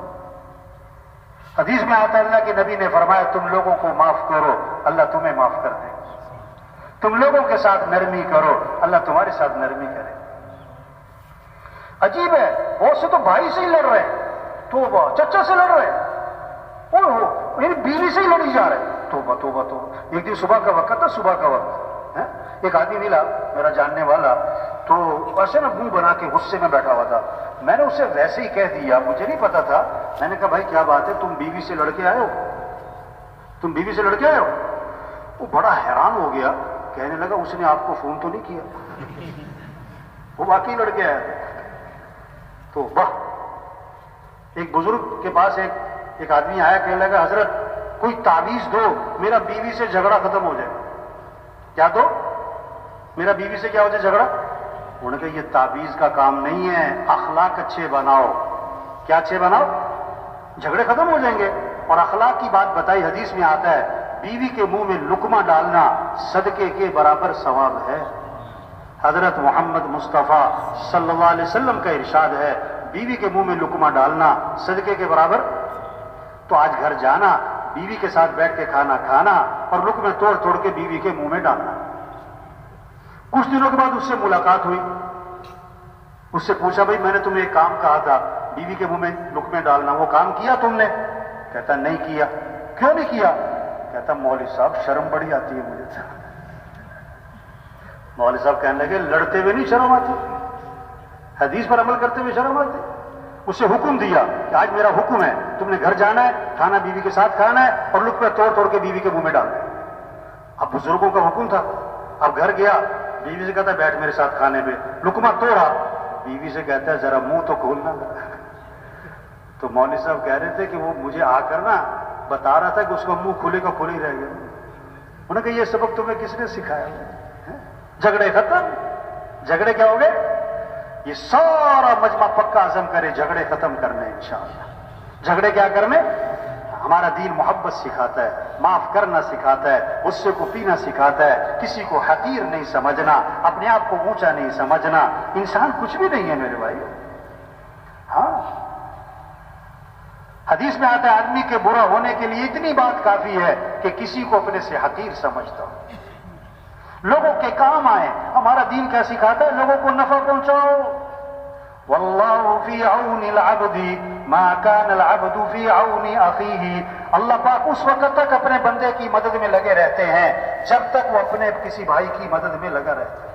حدیث میں آتا ہے اللہ کے نبی نے فرمایا تم لوگوں کو معاف کرو اللہ تمہیں معاف کر دے، تم لوگوں کے ساتھ نرمی کرو اللہ تمہارے ساتھ نرمی کرے۔ عجیب ہے، بہت سے تو بھائی سے ہی لڑ رہے ہیں، توبہ، چچا سے لڑ رہے ہیں، میری بیوی سے ہی لڑی جا رہے ہیں، توبہ۔ ایک دن صبح کا وقت تھا، صبح کا وقت، ایک آدمی ملا میرا جاننے والا، تو ایسے نا منہ بنا کے غصے میں بیٹھا ہوا تھا۔ میں نے اسے ویسے ہی کہہ دیا، مجھے نہیں پتا تھا، میں نے کہا بھائی کیا بات ہے، تم بیوی سے لڑ کے آئے ہو؟ تم بیوی سے لڑ کے آئے ہو؟ وہ بڑا حیران ہو گیا، کہنے لگا اس نے آپ کو فون تو نہیں کیا؟ وہ واقعی لڑ کے آیا تو واہ۔ ایک بزرگ کے پاس ایک آدمی آیا، کہنے لگا حضرت کوئی تعویذ دو میرا بیوی سے جھگڑا ختم ہو جائے۔ کیا دو؟ میرا بیوی سے کیا ہو جائے جھگڑا؟ انہوں نے کہا یہ تعویذ کا کام نہیں ہے، اخلاق اچھے بناؤ۔ کیا اچھے بناؤ؟ جھگڑے ختم ہو جائیں گے۔ اور اخلاق کی بات بتائی، حدیث میں آتا ہے بیوی کے منہ میں لقمہ ڈالنا صدقے کے برابر ثواب ہے۔ حضرت محمد مصطفیٰ صلی اللہ علیہ وسلم کا ارشاد ہے بیوی کے منہ میں لقمہ ڈالنا صدقے کے برابر۔ تو آج گھر جانا، بیوی کے ساتھ بیٹھ کے کھانا کھانا اور لقمے توڑ کے بیوی کے منہ میں ڈالنا۔ کچھ دنوں کے بعد اس سے ملاقات ہوئی، اس سے پوچھا بھائی میں نے تمہیں ایک کام کہا تھا بیوی کے منہ میں لقمے ڈالنا، وہ کام کیا تم نے؟ کہتا نہیں کیا۔ کیوں نہیں کیا؟ کہتا مولوی صاحب شرم بڑی آتی ہے مجھے. مولوی صاحب کہنے لگے لڑتے ہوئے نہیں شرم آتی, حدیث پر عمل کرتے ہوئے شرم آتی. اسے حکم دیا کہ آج میرا حکم ہے, تم نے گھر جانا ہے, کھانا بیوی کے ساتھ کھانا ہے اور لقمے توڑ توڑ کے بیوی کے منہ میں ڈالنا ہے. اب بزرگوں کا حکم تھا. اب گھر گیا, بیوی سے کہتا ہے بیٹھ میرے ساتھ کھانے پہ, لقمہ توڑا, بیوی سے کہتا ہے ذرا منہ تو کھولنا. تو مولوی صاحب کہہ رہے تھے کہ وہ مجھے آ کر نا بتا رہا تھا کہ اس کا منہ کھلے کا کھلے ہی رہ گیا. انہوں نے کہا یہ سبق تمہیں کس نے سکھایا؟ جھگڑے ختم. جھگڑے کیا ہو گئے؟ یہ سارا مجمع پکا عزم کرے جھگڑے ختم کرنے انشاءاللہ. جھگڑے کیا کرنے؟ ہمارا دین محبت سکھاتا ہے, معاف کرنا سکھاتا ہے, غصے کو پینا سکھاتا ہے, کسی کو حقیر نہیں سمجھنا, اپنے آپ کو اونچا نہیں سمجھنا. انسان کچھ بھی نہیں ہے میرے بھائی. ہاں حدیث میں آتا ہے آدمی کے برا ہونے کے لیے اتنی بات کافی ہے کہ کسی کو اپنے سے حقیر سمجھتا ہو, لوگوں کے کام آئے. ہمارا دین کیا سکھاتا ہے؟ لوگوں کو نفع پہنچاؤ. واللہ فی عون العبد ما کان العبد فی عون اخیہ. اللہ پاک اس وقت تک اپنے بندے کی مدد میں لگے رہتے ہیں جب تک وہ اپنے کسی بھائی کی مدد میں لگا رہتا ہے.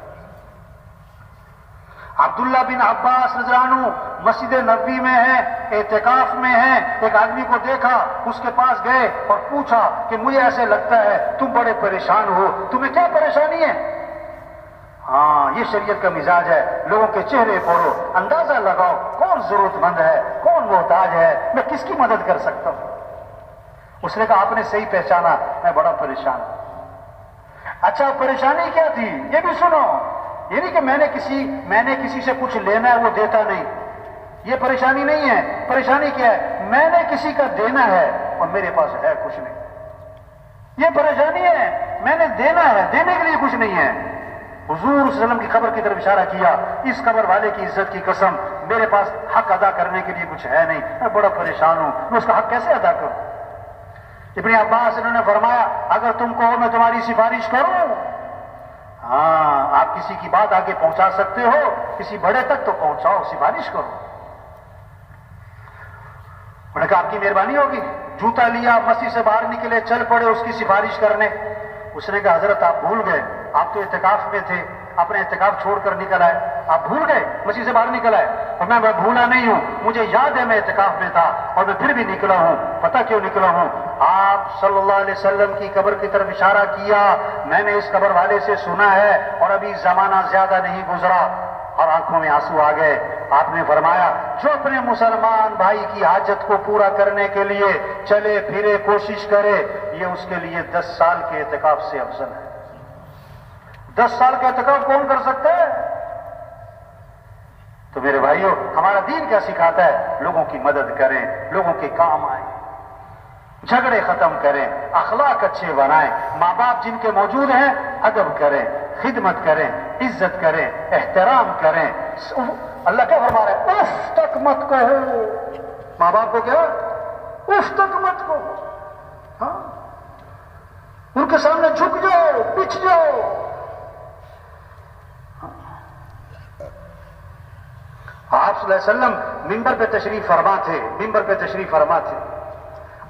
عبداللہ بن عباس رضی اللہ عنہ مسجد نبوی میں ہیں, اعتکاف میں ہیں. ایک آدمی کو دیکھا, اس کے پاس گئے اور پوچھا کہ مجھے ایسے لگتا ہے تم بڑے پریشان ہو, تمہیں کیا پریشانی ہے؟ ہاں یہ شریعت کا مزاج ہے. لوگوں کے چہرے پڑھو, اندازہ لگاؤ کون ضرورت مند ہے, کون محتاج ہے, میں کس کی مدد کر سکتا ہوں. اس نے کہا آپ نے صحیح پہچانا, میں بڑا پریشان ہوں. اچھا پریشانی کیا تھی یہ بھی سنو. یہ نہیں کہ میں نے کسی سے کچھ لینا ہے وہ دیتا نہیں, یہ پریشانی نہیں ہے. پریشانی کیا ہے؟ میں نے کسی کا دینا ہے اور میرے پاس ہے کچھ نہیں. یہ پریشانی ہے. میں نے دینا ہے, دینے کے لیے کچھ نہیں ہے. حضور صلی اللہ علیہ وسلم کی قبر کی طرف اشارہ کیا, اس قبر والے کی عزت کی قسم میرے پاس حق ادا کرنے کے لیے کچھ ہے نہیں, میں بڑا پریشان ہوں, میں اس کا حق کیسے ادا کروں؟ ابن عباس انہوں نے فرمایا اگر تم کہو میں تمہاری سفارش کروں, ہاں آپ کسی کی بات آگے پہنچا سکتے ہو, کسی بڑے تک تو پہنچاؤ, سفارش کرو. انہوں نے کہا آپ کی مہربانی ہوگی. جوتا لیا, مسجد سے باہر نکلے, چل پڑے اس کی سفارش کرنے. اس نے کہا حضرت آپ بھول گئے, آپ تو اعتکاف میں تھے, اپنے اعتکاف چھوڑ کر نکل آئے, آپ بھول گئے مسجد سے باہر نکل آئے. اور میں بھولا نہیں ہوں, مجھے یاد ہے میں اعتکاف میں تھا اور میں پھر بھی نکلا ہوں. پتہ کیوں نکلا ہوں؟ آپ صلی اللہ علیہ وسلم کی قبر کی طرف اشارہ کیا, میں نے اس قبر والے سے سنا ہے اور ابھی زمانہ زیادہ نہیں گزرا. اور آنکھوں میں آنسو آ گئے. آپ نے فرمایا جو اپنے مسلمان بھائی کی حاجت کو پورا کرنے کے لیے چلے پھرے کوشش کرے, یہ اس کے لیے 10 سال کے اعتکاف سے افضل ہے. 10 سال کا اعتکاف کون کر سکتا ہے؟ تو میرے بھائیوں ہمارا دین کیا سکھاتا ہے؟ لوگوں کی مدد کریں, لوگوں کے کام آئیں, جھگڑے ختم کریں, اخلاق اچھے بنائیں. ماں باپ جن کے موجود ہیں ادب کریں, خدمت کریں, عزت کریں, احترام کریں. اللہ کیا فرما رہا ہے؟ اف تک مت کہو. ماں باپ کو کیا اف تک مت کہو. ہاں ان کے سامنے جھک جاؤ, پچھ جاؤ. آپ صلی اللہ علیہ وسلم منبر پہ تشریف فرما تھے.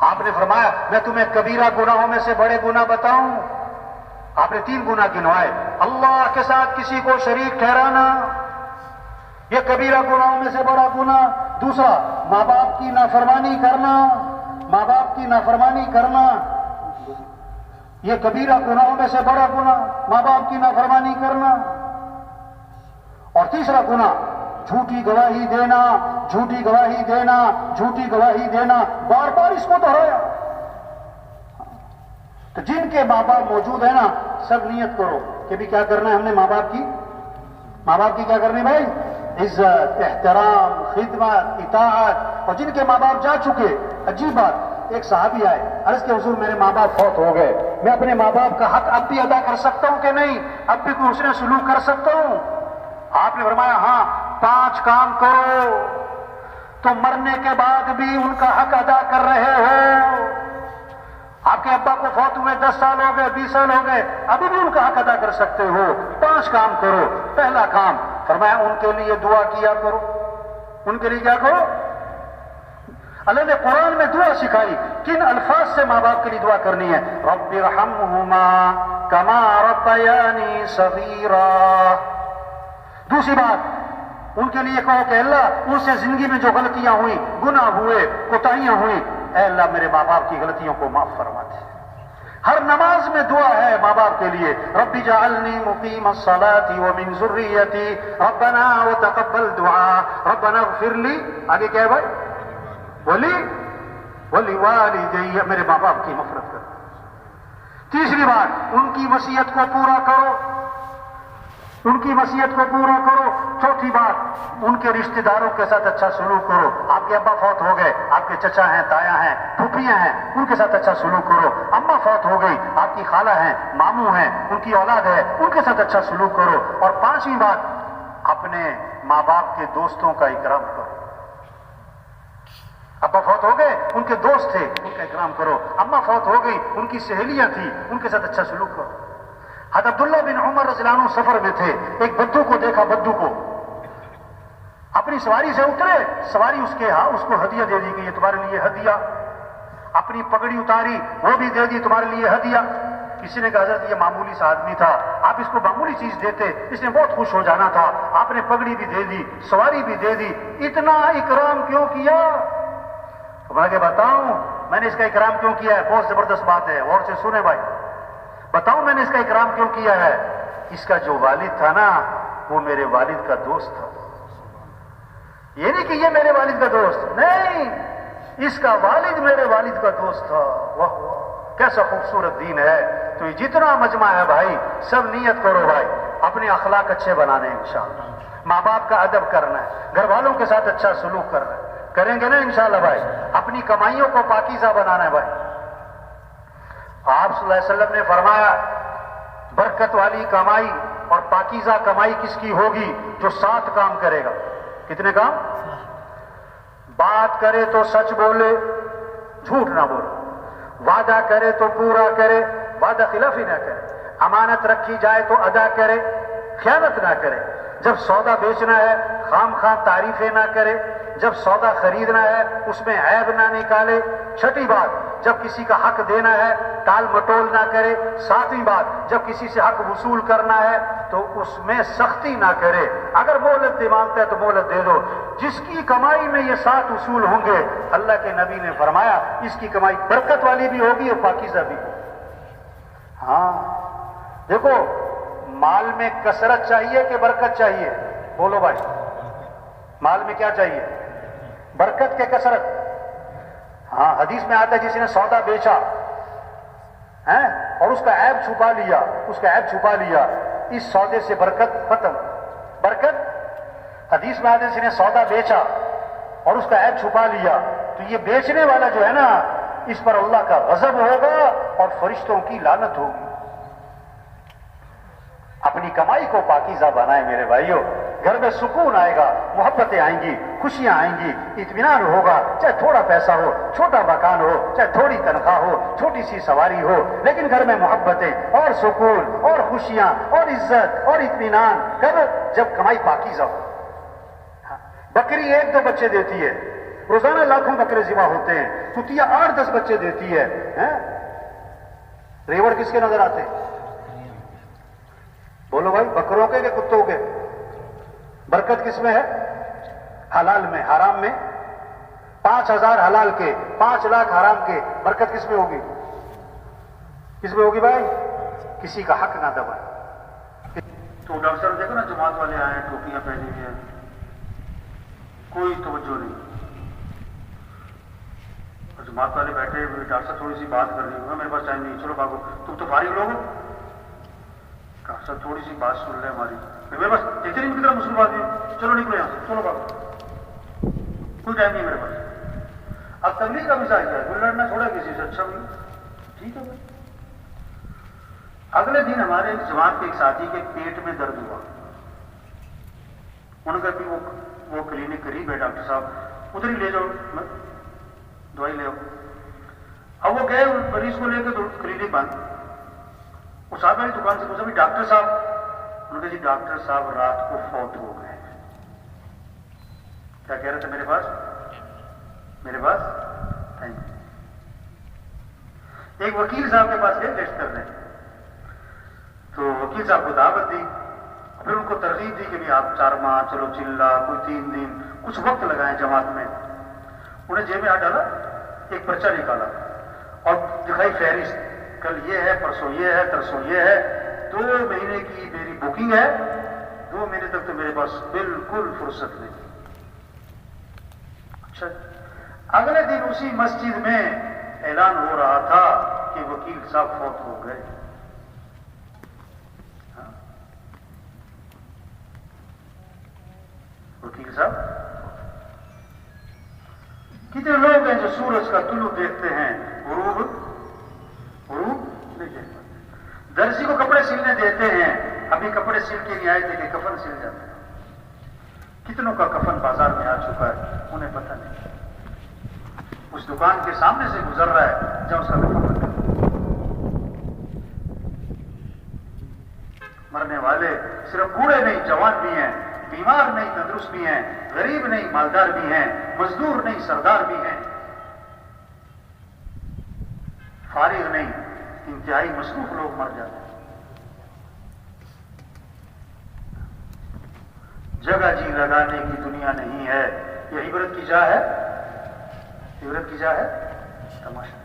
آپ نے فرمایا میں تمہیں کبیرہ گناہوں میں سے بڑے گناہ بتاؤں. آپ نے 3 گناہ گنوائے. اللہ کے ساتھ کسی کو شریک ٹھہرانا, یہ کبیرہ گناہوں میں سے بڑا گناہ. دوسرا ماں باپ کی نافرمانی کرنا, یہ کبیرہ گناہوں میں سے بڑا گناہ, ماں باپ کی نافرمانی کرنا. اور تیسرا گناہ جھوٹی گواہی دینا. بار بار اس کو دہرایا. تو جن کے ماں باپ موجود ہیں نا, سب نیت کرو کہ بھی کیا کرنا ہے ہم نے ماں باپ کی کیا کرنی بھائی؟ عزت, احترام, خدمت, اطاعت. اور جن کے ماں باپ جا چکے, عجیب بات, ایک صحابی آئے, عرض کہ حضور میرے ماں باپ فوت ہو گئے, میں اپنے ماں باپ کا حق اب بھی ادا کر سکتا ہوں کہ نہیں؟ اب بھی کوئی حسن سلوک کر سکتا ہوں؟ آپ نے فرمایا ہاں 5 کام کرو تو مرنے کے بعد بھی ان کا حق ادا کر رہے ہو. آپ کے ابا کو فوت ہوئے 10 سال ہو گئے, 20 سال ہو گئے, ابھی بھی ان کا حق ادا کر سکتے ہو. 5 کام کرو. پہلا کام فرمایا ان کے لیے دعا کیا کرو. ان کے لیے کیا کرو؟ اللہ نے قرآن میں دعا سکھائی، کن الفاظ سے ماں باپ کے لیے دعا کرنی ہے؟ رب ارحمہما کما ربیانی صغیرا۔ دوسری بات، ان کے لیے کہو کہ اللہ ان سے زندگی میں جو غلطیاں ہوئی، گناہ ہوئے، کوتاہیاں ہوئی، اے اللہ میرے ماں باپ کی غلطیوں کو معاف فرما دے۔ ہر نماز میں دعا ہے ماں باپ کے لیے، رب جعلنی مقیم الصلاۃ ومن ذریتی ربنا وتقبل دعاء ربنا اغفر لی، آگے کیا ہے بھائی؟ ولی والدی، میرے ماں باپ کی مغفرت کر۔ تیسری بات، ان کی وصیت کو پورا کرو، ان کی وصیت کو پورا کرو۔ چوتھی بات، ان کے رشتہ داروں کے ساتھ اچھا سلوک کرو۔ آپ کے ابا فوت ہو گئے، آپ کے چچا ہیں، تایا ہیں، پھوپھیاں ہیں، ان کے ساتھ اچھا سلوک کرو۔ اماں فوت ہو گئی، آپ کی خالہ ہیں، ماموں ہیں، ان کی اولاد ہے، ان کے ساتھ اچھا سلوک کرو۔ اور پانچویں بات، اپنے ماں باپ کے دوستوں کا اکرام کرو۔ ابا فوت ہو گئے، ان کے دوست تھے، ان کا اکرام کرو۔ اماں فوت ہو گئی، ان کی سہیلیاں تھیں، ان کے ساتھ اچھا سلوک کرو۔ حضرت عبداللہ بن عمر رضی اللہ عنہ سفر میں تھے، ایک بدو کو دیکھا، بدو کو اپنی سواری سے اترے، سواری اس کو ہدیہ دے دی کہ یہ تمہارے لیے ہدیہ۔ اپنی پگڑی اتاری، وہ بھی دے دی تمہارے لیے ہدیہ۔ کسی نے کہا حضرت یہ معمولی سا آدمی تھا، آپ اس کو معمولی چیز دیتے، اس نے بہت خوش ہو جانا تھا، آپ نے پگڑی بھی دے دی، سواری بھی دے دی، اتنا اکرام کیوں کیا؟ میں کہ بتاؤں میں نے اس کا اکرام کیوں کیا ہے؟ بہت زبردست بات ہے، غور سے سنیں بھائی، بتاؤں میں نے اس کا اکرام کیوں کیا ہے؟ اس کا جو والد تھا نا، وہ میرے والد کا دوست تھا۔ یہ نہیں کہ یہ میرے والد کا دوست، نہیں، اس کا والد میرے والد کا دوست تھا۔ واہ واہ، کیسا خوبصورت دین ہے۔ تو یہ جتنا مجمع ہے بھائی، سب نیت کرو بھائی، اپنے اخلاق اچھے بنانے ہیں انشاءاللہ، ماں باپ کا ادب کرنا ہے، گھر والوں کے ساتھ اچھا سلوک کرنا ہے، کریں گے نا انشاءاللہ بھائی، اپنی کمائیوں کو پاکیزہ بنانا ہے بھائی۔ آپ صلی اللہ علیہ وسلم نے فرمایا، برکت والی کمائی اور پاکیزہ کمائی کس کی ہوگی؟ جو 7 کام کرے گا۔ کتنے کام؟ بات کرے تو سچ بولے، جھوٹ نہ بولے، وعدہ کرے تو پورا کرے، وعدہ خلافی نہ کرے، امانت رکھی جائے تو ادا کرے، خیانت نہ کرے، جب سودا بیچنا ہے خام خواہ تعریفیں نہ کرے، جب سودا خریدنا ہے اس میں عیب نہ نکالے۔ چھٹی بات، جب کسی کا حق دینا ہے ٹال مٹول نہ کرے۔ ساتویں بات، جب کسی سے حق وصول کرنا ہے تو اس میں سختی نہ کرے، اگر مہلت دے مانگتا ہے تو مہلت دے دو۔ جس کی کمائی میں یہ 7 اصول ہوں گے، اللہ کے نبی نے فرمایا اس کی کمائی برکت والی بھی ہوگی اور پاکیزہ بھی ہوگی۔ ہاں دیکھو، مال میں کثرت چاہیے کہ برکت چاہیے؟ بولو بھائی، مال میں کیا چاہیے؟ برکت کے کثرت؟ ہاں، حدیث میں آتا ہے جس نے سودا بیچا اور اس کا عیب چھپا لیا، اس کا عیب چھپا لیا، اس سودے سے برکت ختم۔ برکت، حدیث میں آتا ہے جس نے سودا بیچا اور اس کا عیب چھپا لیا، تو یہ بیچنے والا جو ہے نا، اس پر اللہ کا غضب ہوگا اور فرشتوں کی لعنت ہوگی۔ اپنی کمائی کو پاکیزہ بنائیں میرے بھائیوں، گھر میں سکون آئے گا، محبتیں آئیں گی، خوشیاں آئیں گی، اطمینان ہوگا، چاہے تھوڑا پیسہ ہو، چھوٹا مکان ہو، چاہے تھوڑی تنخواہ ہو، چھوٹی سی سواری ہو، لیکن گھر میں محبتیں اور سکون اور خوشیاں اور عزت اور اطمینان، کب؟ جب کمائی پاکیزہ ہو۔ بکری 1-2 بچے دیتی ہے، روزانہ لاکھوں بکرے ذبح ہوتے ہیں، کتیا 8-10 بچے دیتی ہے، ریوڑ کس کے نظر آتے ہیں؟ بولو بھائی، بکروں کے کہ کتوں کے؟ برکت کس میں ہے؟ حلال میں، حرام میں؟ 5,000 حلال کے، 5 لاکھ حرام کے، برکت کس میں ہوگی؟ کس میں ہوگی بھائی؟ کسی کا حق نہ دبائے۔ تو ڈاکٹر صاحب دیکھو نا، جماعت والے آئے ہیں، ٹوپیاں پہنی ہوئی ہیں، کوئی توجہ نہیں، اور جماعت والے بیٹھے ہوئے، ڈاکٹر صاحب تھوڑی سی بات کر رہی ہوں، میرے پاس ٹائم نہیں، چلو بھاگو، تم تو فارغ لوگ ہو، ڈاکٹر صاحب تھوڑی سی بات سن لیں ہماری، میرے پاس دیکھتے نہیں، کتنا مسلم آدمی، چلو نکلو یہاں سے، چلو بھاگو، کوئی ٹائم نہیں میرے پاس۔ اب تبلیغ کا مزاج ہے، کوئی لڑنا چھوڑا کسی سے، اچھا بھی ٹھیک ہے بھائی۔ اگلے دن ہمارے جماعت کے ایک ساتھی کے پیٹ میں درد ہوا، انہوں نے کہا وہ کلینک قریب ہے ڈاکٹر صاحب، ادھر ہی لے جاؤ، دوائی لے آؤ۔ اب وہ گئے مریض کو لے کے، تو کلینک بند، وہ صاحب والی دکان سے پوچھا بھی ڈاکٹر صاحب، انہوں نے کہا جی ڈاکٹر صاحب رات کو فوت ہو گئے۔ کیا کہہ رہے تھے میرے پاس؟ میرے پاس ٹائم نہیں۔ ایک وکیل صاحب کے پاس گئے ٹیسٹ کرنے، تو وکیل صاحب کو دعوت دی، پھر ان کو ترغیب دی کہ بھی آپ 4 ماہ، چلو چلا، کوئی 3 دن، کچھ وقت لگائیں جماعت میں۔ انہیں جیب میں ہاتھ ڈالا، ایک پرچہ نکالا اور دکھائی فہرست، کل یہ ہے، پرسوں یہ ہے، ترسوں یہ ہے، 2 مہینے کی میری بکنگ ہے، 2 مہینے تک تو میرے پاس بالکل فرصت نہیں۔ اچھا، اگلے دن اسی مسجد میں اعلان ہو رہا تھا کہ وکیل صاحب فوت ہو گئے۔ وکیل صاحب، کتنے لوگ ہیں جو سورج کا طلوع دیکھتے ہیں، غروب نہیں دیکھ پاتے۔ درزی کو کپڑے سلنے دیتے ہیں، ابھی کپڑے سل کے نہیں آئے تھے کہ کفن سل جاتے ہیں۔ کتنوں کا کفن بازار میں آ چکا ہے، انہیں پتہ نہیں، اس دکان کے سامنے سے گزر رہا ہے جہاں اس کا کفن بنا۔ مرنے والے صرف بوڑھے نہیں، جوان بھی ہیں، بیمار نہیں، تندرست بھی ہیں، غریب نہیں، مالدار بھی ہیں، مزدور نہیں، سردار بھی ہیں، فارغ نہیں، انتہائی مصروف لوگ مر جاتے ہیں۔ جگہ جی لگانے کی دنیا نہیں ہے، یہ عبرت کی جا ہے، عبرت کی جا ہے، تماشا۔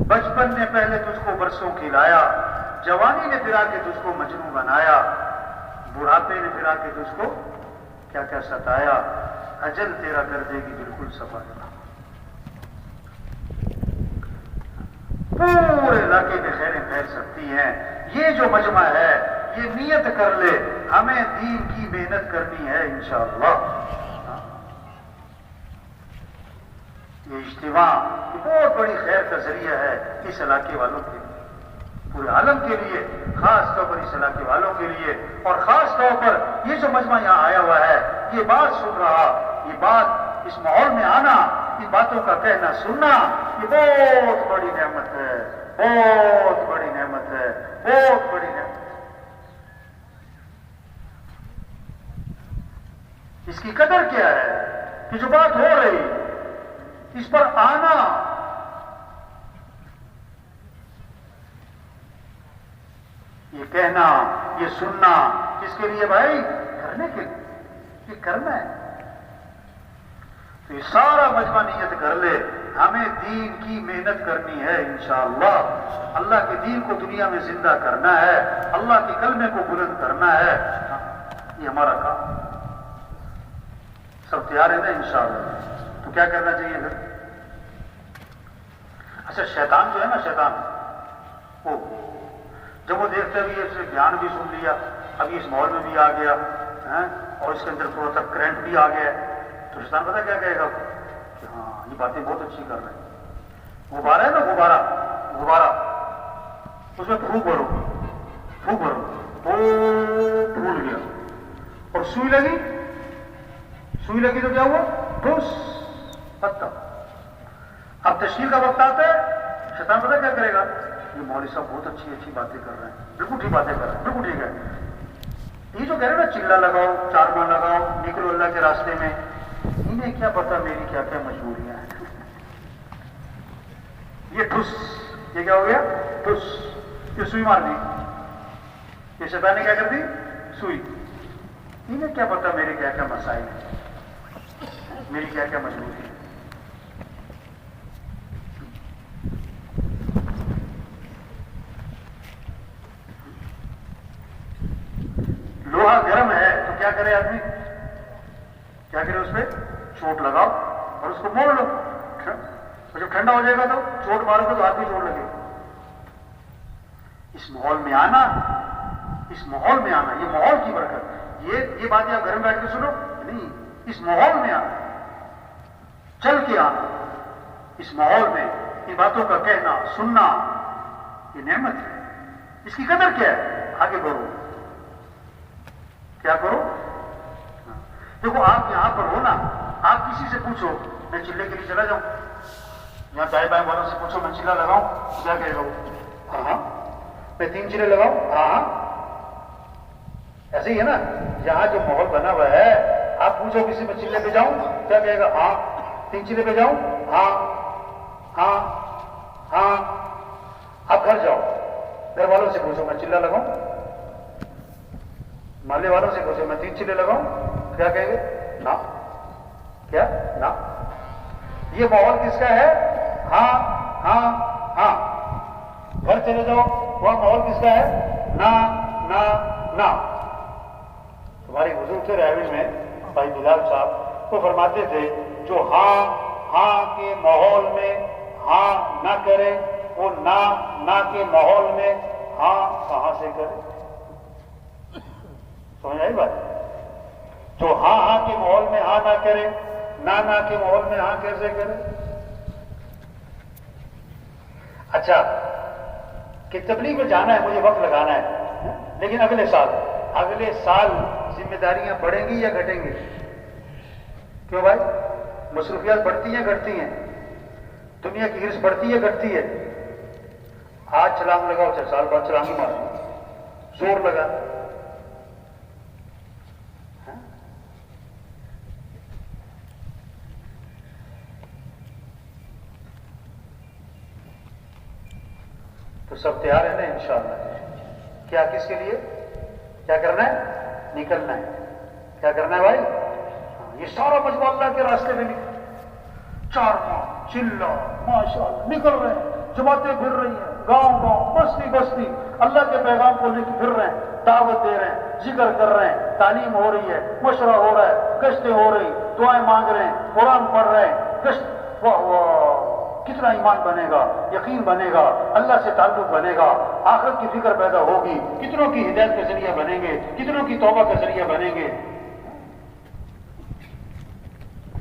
بچپن نے پہلے تجھ کو برسوں کھلایا، جوانی نے پھرا کے تجھ کو مجنوں بنایا، بڑھاپے نے پھرا کے تجھ کو کیا کیا ستایا، اجل تیرا کر دے گی بالکل صفایا۔ پورے علاقے میں خیریں پھیل سکتی ہیں، یہ جو مجمع ہے یہ نیت کر لے ہمیں دین کی محنت کرنی ہے انشاءاللہ۔ یہ اجتماع بہت بڑی خیر کا ذریعہ ہے اس علاقے والوں کے لیے، پورے عالم کے لیے، خاص طور پر اس علاقے والوں کے لیے، اور خاص طور پر یہ جو مجمع یہاں آیا ہوا ہے، یہ بات سن رہا، یہ بات اس ماحول میں آنا، ان باتوں کا کہنا سننا، یہ بہت بڑی نعمت ہے، بہت بڑی نعمت ہے، بہت بڑی نعمت ہے۔ اس کی قدر کیا ہے کہ جو بات ہو رہی اس پر آنا، یہ کہنا، یہ سننا، کس کے لیے بھائی؟ کرنے کے لیے، یہ کرنا ہے۔ تو یہ سارا مجمع نیت کر لے ہمیں دین کی محنت کرنی ہے انشاءاللہ، اللہ کے دین کو دنیا میں زندہ کرنا ہے، اللہ کے کلمے کو بلند کرنا ہے، یہ ہمارا کام۔ سب تیار ہے نا انشاءاللہ؟ تو کیا کرنا چاہیے پھر؟ اچھا، شیطان جو ہے نا، شیطان وہ جب وہ دیکھتا ہے بھی اس نے بیان بھی سن لیا، ابھی اس ماحول میں بھی آ گیا اور اس کے اندر تھوڑا سا کرنٹ بھی آ گیا، تو شیطان پتہ کیا کہے گا کہ ہاں یہ باتیں بہت اچھی کر رہے ہیں۔ غبارہ ہے نا، غبارہ اس میں پھونک بھرو، وہ پھول گیا، اور سوئی لگی تو کیا ہوا؟ ٹھوس پتہ۔ اب تشکیل کا وقت آتا ہے، شیطان پتہ کیا کرے گا؟ یہ مولوی صاحب بہت اچھی باتیں کر رہے ہیں، بالکل ٹھیک باتیں کر رہے ہیں، بالکل ٹھیک ہے۔ یہ جو کہہ رہے ہیں نا، چلا لگاؤ، 4 ماہ لگاؤ، نکلو اللہ کے راستے میں، انہیں کیا پتا میری کیا کیا مجبوریاں ہیں۔ یہ ٹھس، یہ کیا ہو گیا؟ ٹھس، یہ سوئی مار دی، یہ شیطان نے کیا کر دی؟ سوئی۔ انہیں کیا پتا میرے کیا کیا مسائل ہیں، میری کیا کیا مجبوری ہے۔ لوہا گرم ہے تو کیا کرے آدمی؟ کیا کرے؟ اس پہ چوٹ لگاؤ اور اس کو موڑ لو، اور جب ٹھنڈا ہو جائے گا تو چوٹ مارو گے تو ہاتھ بھی چوٹ لگے۔ اس ماحول میں آنا، یہ ماحول کی برکت، یہ باتیں آپ گھر میں بیٹھ کے سنو نہیں، اس ماحول میں آنا، چل کے آنا، اس ماحول میں ان باتوں کا کہنا سننا، یہ نعمت ہے، اس کی قدر کیا ہے؟ آگے بڑھو، کیا کرو؟ دیکھو آپ یہاں پر ہو نا، آپ کسی سے پوچھو میں چلے کے لیے چلا جاؤں، یہاں دائیں بائیں والوں سے پوچھو میں چلا لگاؤں، کیا کہے گا وہ؟ ہاں میں 3 چلے لگاؤں، ہاں ایسے ہی ہے نا۔ یہاں جو ماحول بنا ہوا ہے، آپ پوچھو کسی میں چلے پہ جاؤں، کیا کہے گا؟ ہاں۔ 3 چلے پہ جاؤں؟ ہاں ہاں ہاں۔ آپ گھر جاؤ، گھر والوں سے پوچھو میں چلہ لگاؤں، محلے والوں سے پوچھو میں 3 چلے لگاؤں، کیا کہیں گے؟ نہ۔ کیا؟ نہ۔ یہ ماحول کس کا ہے؟ ہاں ہاں ہاں۔ گھر چلے جاؤ، وہاں ماحول کس کا ہے؟ نہ نہ نہ۔ تمہاری حضور کے رہبری میں بھائی بلال صاحب وہ فرماتے تھے جو ہاں ہاں کے ماحول میں ہاں نہ کرے وہ نہ کے ماحول میں ہاں کہاں سے کرے؟ سمجھ آئی بات؟ جو ہاں ہاں کے ماحول میں ہاں نہ کرے، نہ کے ماحول میں ہاں کیسے کرے؟ اچھا کہ تبلیغ میں جانا ہے، مجھے وقت لگانا ہے، لیکن اگلے سال ذمہ داریاں بڑھیں گی یا گھٹیں گی؟ کیوں بھائی؟ مصروفیات بڑھتی ہیں گھٹتی ہیں؟ دنیا کی ہرس بڑھتی ہے گھٹتی ہے؟ آج چھلانگ لگاؤ 4 سال بعد چھلانگ ہی مار دو، زور لگا۔ تو سب تیار ہے نا انشاءاللہ؟ کیا کس کے لیے کیا کرنا ہے؟ نکلنا ہے۔ کیا کرنا ہے بھائی؟ یہ سارا مجموعہ اللہ کے راستے میں نکل، 4 ماہ چلہ ماشاءاللہ نکل رہے ہیں، جماعتیں پھر رہی ہیں، گاؤں بستی اللہ کے پیغام کو لے کے پھر رہے ہیں، دعوت دے رہے ہیں، ذکر کر رہے ہیں، تعلیم ہو رہی ہے، مشورہ ہو رہا ہے، گشتیں ہو رہی، دعائیں مانگ رہے ہیں، قرآن پڑھ رہے ہیں، گشت۔ واہ واہ، کتنا ایمان بنے گا، یقین بنے گا، اللہ سے تعلق بنے گا، آخرت کی فکر پیدا ہوگی، کتنوں کی ہدایت کا ذریعہ بنیں گے، کتنوں کی توبہ کا ذریعہ بنیں گے۔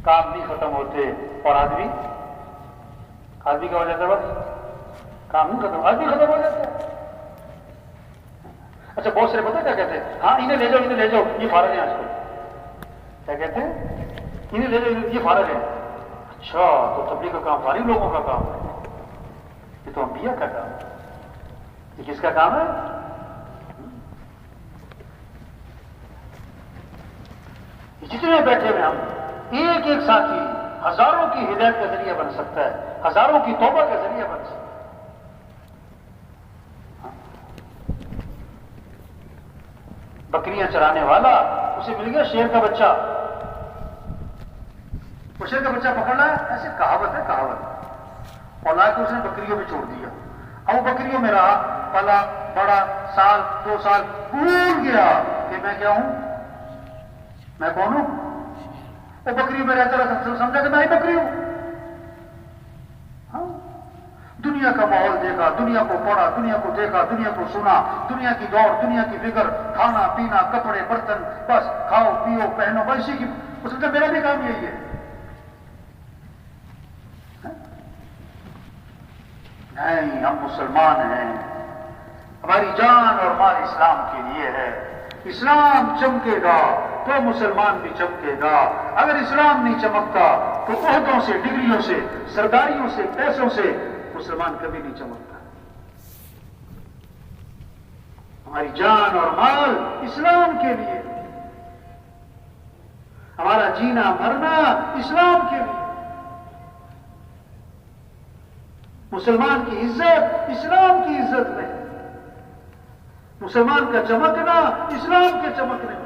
کام نہیں ختم ہوتے اور آدمی کا ہو جاتا ہے، بس کام نہیں ختم، آدمی ختم ہو جاتا ہے۔ اچھا بہت سارے پتہ کیا کہتے ہیں؟ ہاں انہیں لے جاؤ یہ فارغ ہیں آج کل۔ کیا کہتے ہیں؟ انہیں لے جاؤ یہ فارغ ہیں۔ اچھا تو تبلیغ کا کام فارغ لوگوں کا کام ہے؟ یہ تو انبیاء کا کام ہے۔ یہ کس کا کام ہے؟ جتنے بیٹھے ہوئے ہم ایک ساتھی ہزاروں کی ہدایت کا ذریعہ بن سکتا ہے، ہزاروں کی توبہ کا ذریعہ بن سکتا ہے۔ بکریاں چرانے والا، اسے مل گیا شیر کا بچہ، وہ شیر کا بچہ پکڑنا ہے، ایسے کہاوت ہے اور لا کے اس نے بکریوں میں چھوڑ دیا۔ اب وہ بکریوں میں رہا، پلا بڑا، 1 2 سال، بھول گیا کہ میں کیا ہوں، میں کون ہوں۔ وہ بکریوں میں رہتا رہا، سمجھا کہ میں ہی بکری ہوں۔ ہاں، دنیا کا ماحول دیکھا، دنیا کو پڑھا، دنیا کو دیکھا، دنیا کو سنا، دنیا کی دور، دنیا کی فکر، کھانا پینا، کپڑے برتن، بس کھاؤ پیو پہنو، بس اسی کی، وہ سمجھا میرا بھی کام یہی ہے۔ نہیں، ہم مسلمان ہیں، ہماری جان اور مال اسلام کے لیے ہے۔ اسلام چمکے گا تو مسلمان بھی چمکے گا، اگر اسلام نہیں چمکتا تو عہدوں سے، ڈگریوں سے، سرداریوں سے، پیسوں سے مسلمان کبھی نہیں چمکتا۔ ہماری جان اور مال اسلام کے لیے، ہمارا جینا مرنا اسلام کے لیے، مسلمان کی عزت اسلام کی عزت میں، مسلمان کا چمکنا اسلام کے چمکنے میں۔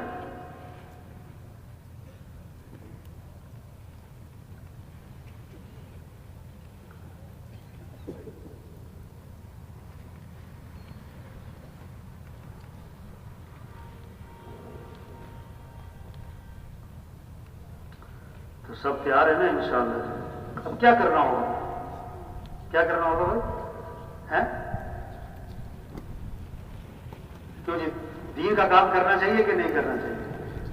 تو سب تیار ہے نا انشاءاللہ؟ اب کیا کرنا ہوگا؟ کیا کرنا ہوگا بھائی؟ ہیں؟ کیوں جی، دین کا کام کرنا چاہیے کہ نہیں کرنا چاہیے؟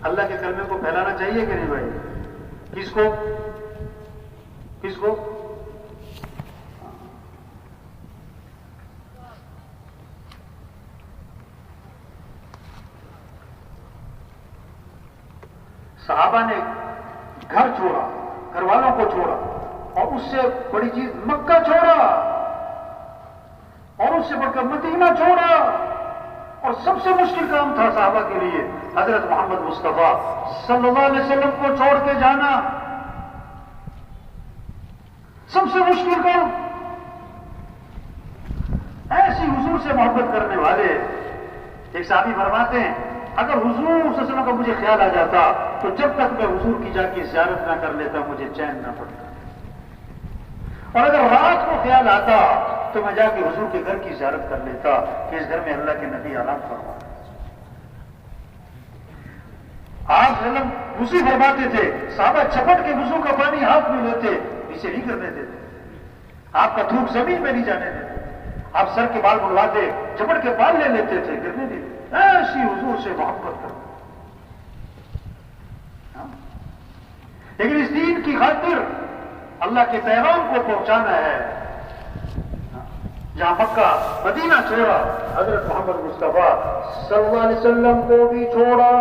اللہ کے کلمے کو پھیلانا چاہیے کہ نہیں بھائی؟ کس کو؟ صحابہ نے گھر چھوڑا، گھر والوں کو چھوڑا، اور اس سے بڑی چیز مکہ چھوڑا، اور اس سے بڑھ کر مدینہ چھوڑا، اور سب سے مشکل کام تھا صحابہ کے لیے حضرت محمد مصطفیٰ صلی اللہ علیہ وسلم کو چھوڑ کے جانا، سب سے مشکل کام۔ ایسی حضور سے محبت کرنے والے ایک صحابی فرماتے ہیں اگر حضور صلی اللہ علیہ وسلم کا مجھے خیال آ جاتا تو جب تک میں حضور کی جا کے زیارت نہ کر لیتا مجھے چین نہ پڑتا، اور اگر رات کو خیال آتا تو میں جا کے حضور کے گھر کی زیارت کر لیتا کہ اس گھر میں اللہ کے نبی آرام فرما۔ آپ وسلم وضو فرماتے تھے، صحابہ چپٹ کے وضو کا پانی ہاتھ میں لیتے، اسے نہیں کرنے دیتے، آپ کا تھوک زمین میں نہیں جانے دیتے، آپ سر کے بال بڑھواتے چپٹ کے بال لے لیتے تھے، گرنے دیتے۔ ایسی حضور سے محبت کرو، لیکن اس دین کی خاطر اللہ کے پیغام کو پہنچانا ہے۔ جہاں مکہ مدینہ چھوڑا، حضرت محمد مصطفیٰ صلی اللہ علیہ وسلم کو بھی چھوڑا۔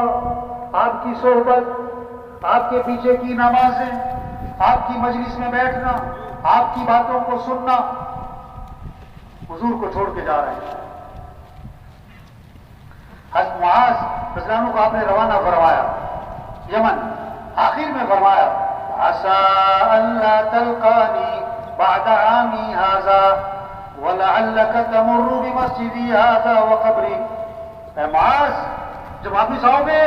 آپ کی صحبت، آپ کے پیچھے کی نمازیں، آپ کی مجلس میں بیٹھنا، آپ کی باتوں کو سننا، حضور کو چھوڑ کے جا رہے ہیں۔ حضرت معاذ رضی اللہ عنہ کو آپ نے روانہ فرمایا یمن، آخر میں فرمایا عَسَىٰ أَلَّا تَلْقَانِي بَعْدَ عَامِي هَٰذَا وَلَعَلَّكَ تَمُرُّ بِمَسْجِدِي هَٰذَا وَقَبْرِي۔ اے معاذ، جب واپس آؤ گے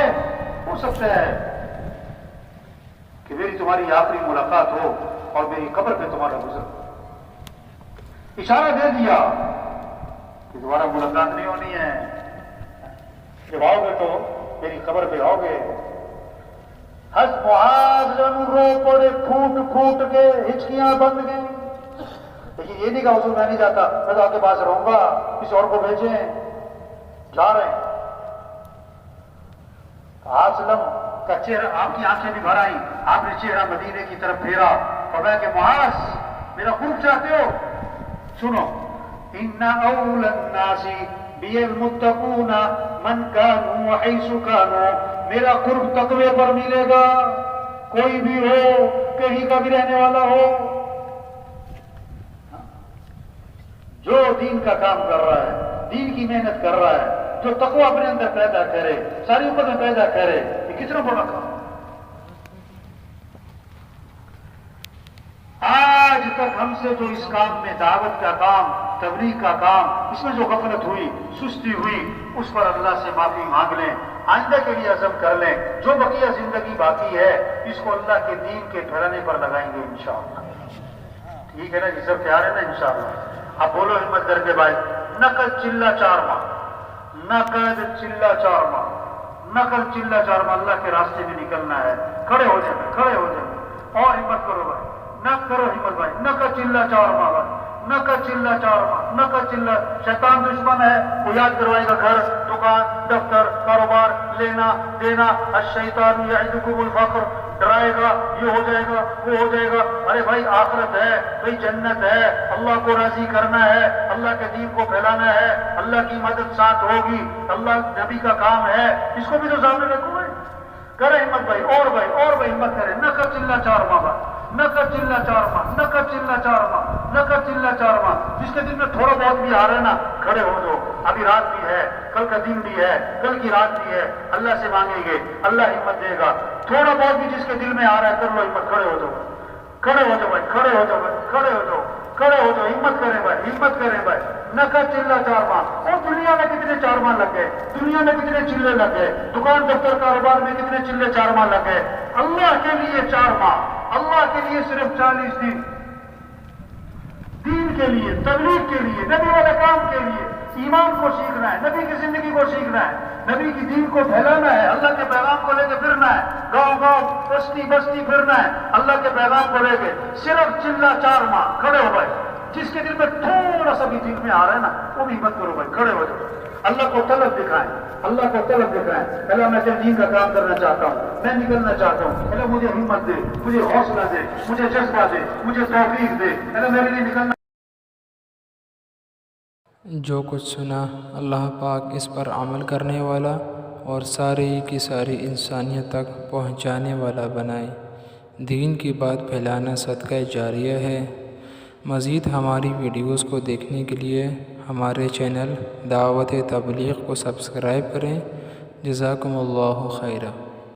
ہو سکتا ہے کہ میری تمہاری آخری ملاقات ہو اور میری قبر پہ تمہارا گزر۔ اشارہ دے دیا کہ دوبارہ ملاقات نہیں ہونی ہے، جب آؤ گے تو میری قبر پہ آؤ گے۔ حضرت معاذ رو پڑے پھوٹ پھوٹ کے، ہچکیاں بند گئیں، لیکن یہ نہیں کہا حضور میں نہیں جاتا، میں تو آپ کے پاس رہوں گا، کسی اور کو بھیجیں، جا رہے ہیں۔ آپ وسلم کا چہرہ، آپ کی آنکھیں بھی بھر آئیں، آپ نے چہرہ مدینے کی طرف پھیرا، فرمایا کہ معاذ میرا قرب چاہتے ہو؟ سنو، ان اول الناس بی المتقون من کانوا وحیث کانوا، میرا قرب تقوی پر ملے گا، کوئی بھی ہو، کہیں کا بھی رہنے والا ہو، جو دین کا کام کر رہا ہے، دین کی محنت کر رہا ہے، جو تقوی اپنے اندر پیدا کرے، ساری امت میں پیدا کرے، یہ کتنا بڑا کام۔ آج تک ہم سے جو اس کام میں دعوت کا کام، تبلیغ کا کام، اس میں جو غفلت ہوئی، سستی ہوئی، اس پر اللہ سے معافی مانگ لیں، آئندہ کے لیے عزم کر لیں، جو بقیہ زندگی باقی ہے اس کو اللہ کے دین کے پھیلانے پر لگائیں گے انشاءاللہ۔ ٹھیک ہے نا جی، سب تیار ہے نا انشاءاللہ؟ اب بولو ہمت کر کے بھائی، نقد چلہ 4 ماہ، نقد چلہ 4 ماہ، نقد چلہ 4 ماہ، اللہ کے راستے میں نکلنا ہے۔ کھڑے ہو جائیں، کھڑے ہو جائیں اور ہمت کرو بھائی، نہ کرو ہمت بھائی، نقد چلہ 4 ماہ بھائی، نقد چلہ 4 ماہ، نقد چلہ۔ شیطان دشمن ہے، وہ یاد کروائے گا گھر، دکان، دفتر، کاروبار، لینا دینا، الشیطان یعدکم الفقر، ڈرائے گا، یہ ہو جائے گا، وہ ہو جائے گا۔ ارے بھائی آخرت ہے، بھائی جنت ہے، اللہ کو راضی کرنا ہے، اللہ کے دین کو پھیلانا ہے، اللہ کی مدد ساتھ ہوگی، اللہ نبی کا کام ہے، اس کو بھی تو سامنے رکھو بھائی۔ کرے ہمت بھائی، اور بھائی، اور بھائی ہمت کرے، نقد چلہ 4 ماہ بھائی، نقد چلہ 4 ماہ، نقد چلہ 4 ماہ، نقد چلہ 4 ماہ۔ جس کے دل میں تھوڑا بہت بھی آ رہا ہے نا، کھڑے ہو جاؤ، ابھی رات بھی ہے، کل کا دن بھی ہے، کل کی رات بھی ہے، اللہ سے مانگیں گے، اللہ ہمت دے گا۔ تھوڑا بہت بھی جس کے دل میں آ رہا ہے کر لو ہمت، کھڑے ہو جاؤ، کھڑے ہو جاؤ بھائی، کھڑے ہو جاؤ بھائی، کھڑے ہو جاؤ، کھڑے ہو جاؤ، ہمت کریں بھائی، ہمت کریں بھائی۔ نقد چلہ 4 ماہ۔ اور دنیا میں کتنے 4 ماہ لگ گئے، دنیا میں کتنے چلے لگ گئے، دکان دفتر کاروبار میں کتنے چلے 4 ماہ لگ گئے۔ اللہ کے لیے 4 ماہ، اللہ کے لیے صرف 40 دن، دین کے لیے، تبلیغ کے لیے، نبی والے کام کے لیے، ایمان کو سیکھنا ہے، نبی کی زندگی کو سیکھنا ہے، نبی کی دین کو پھیلانا ہے، اللہ کے پیغام کو لے کے پھرنا ہے، گاؤں گاؤں بستی بستی پھرنا ہے، اللہ کے پیغام کو لے کے۔ صرف چلہ 4 ماہ، کھڑے ہو بھائی، جس کے دل میں تھوڑا سا بھی دل میں آ رہا ہے نا وہ بھی ہمت کرو بھائی، کھڑے ہو جاؤ، اللہ کو طلب دکھائیں، اللہ کو طلب دکھائیں۔ اللہ میں تیرے دین کا کام کرنا چاہتا ہوں، میں نکلنا چاہتا ہوں، اللہ مجھے ہمت دے، مجھے حوصلہ دے، مجھے جذبہ دے، مجھے توفیق دے، اللہ میرے لیے نکلنا۔ جو کچھ سنا اللہ پاک اس پر عمل کرنے والا اور ساری کی ساری انسانیت تک پہنچانے والا بنائے۔ دین کی بات پھیلانا صدقہ جاریہ ہے۔ مزید ہماری ویڈیوز کو دیکھنے کے لیے ہمارے چینل دعوت تبلیغ کو سبسکرائب کریں۔ جزاکم اللہ خیرہ۔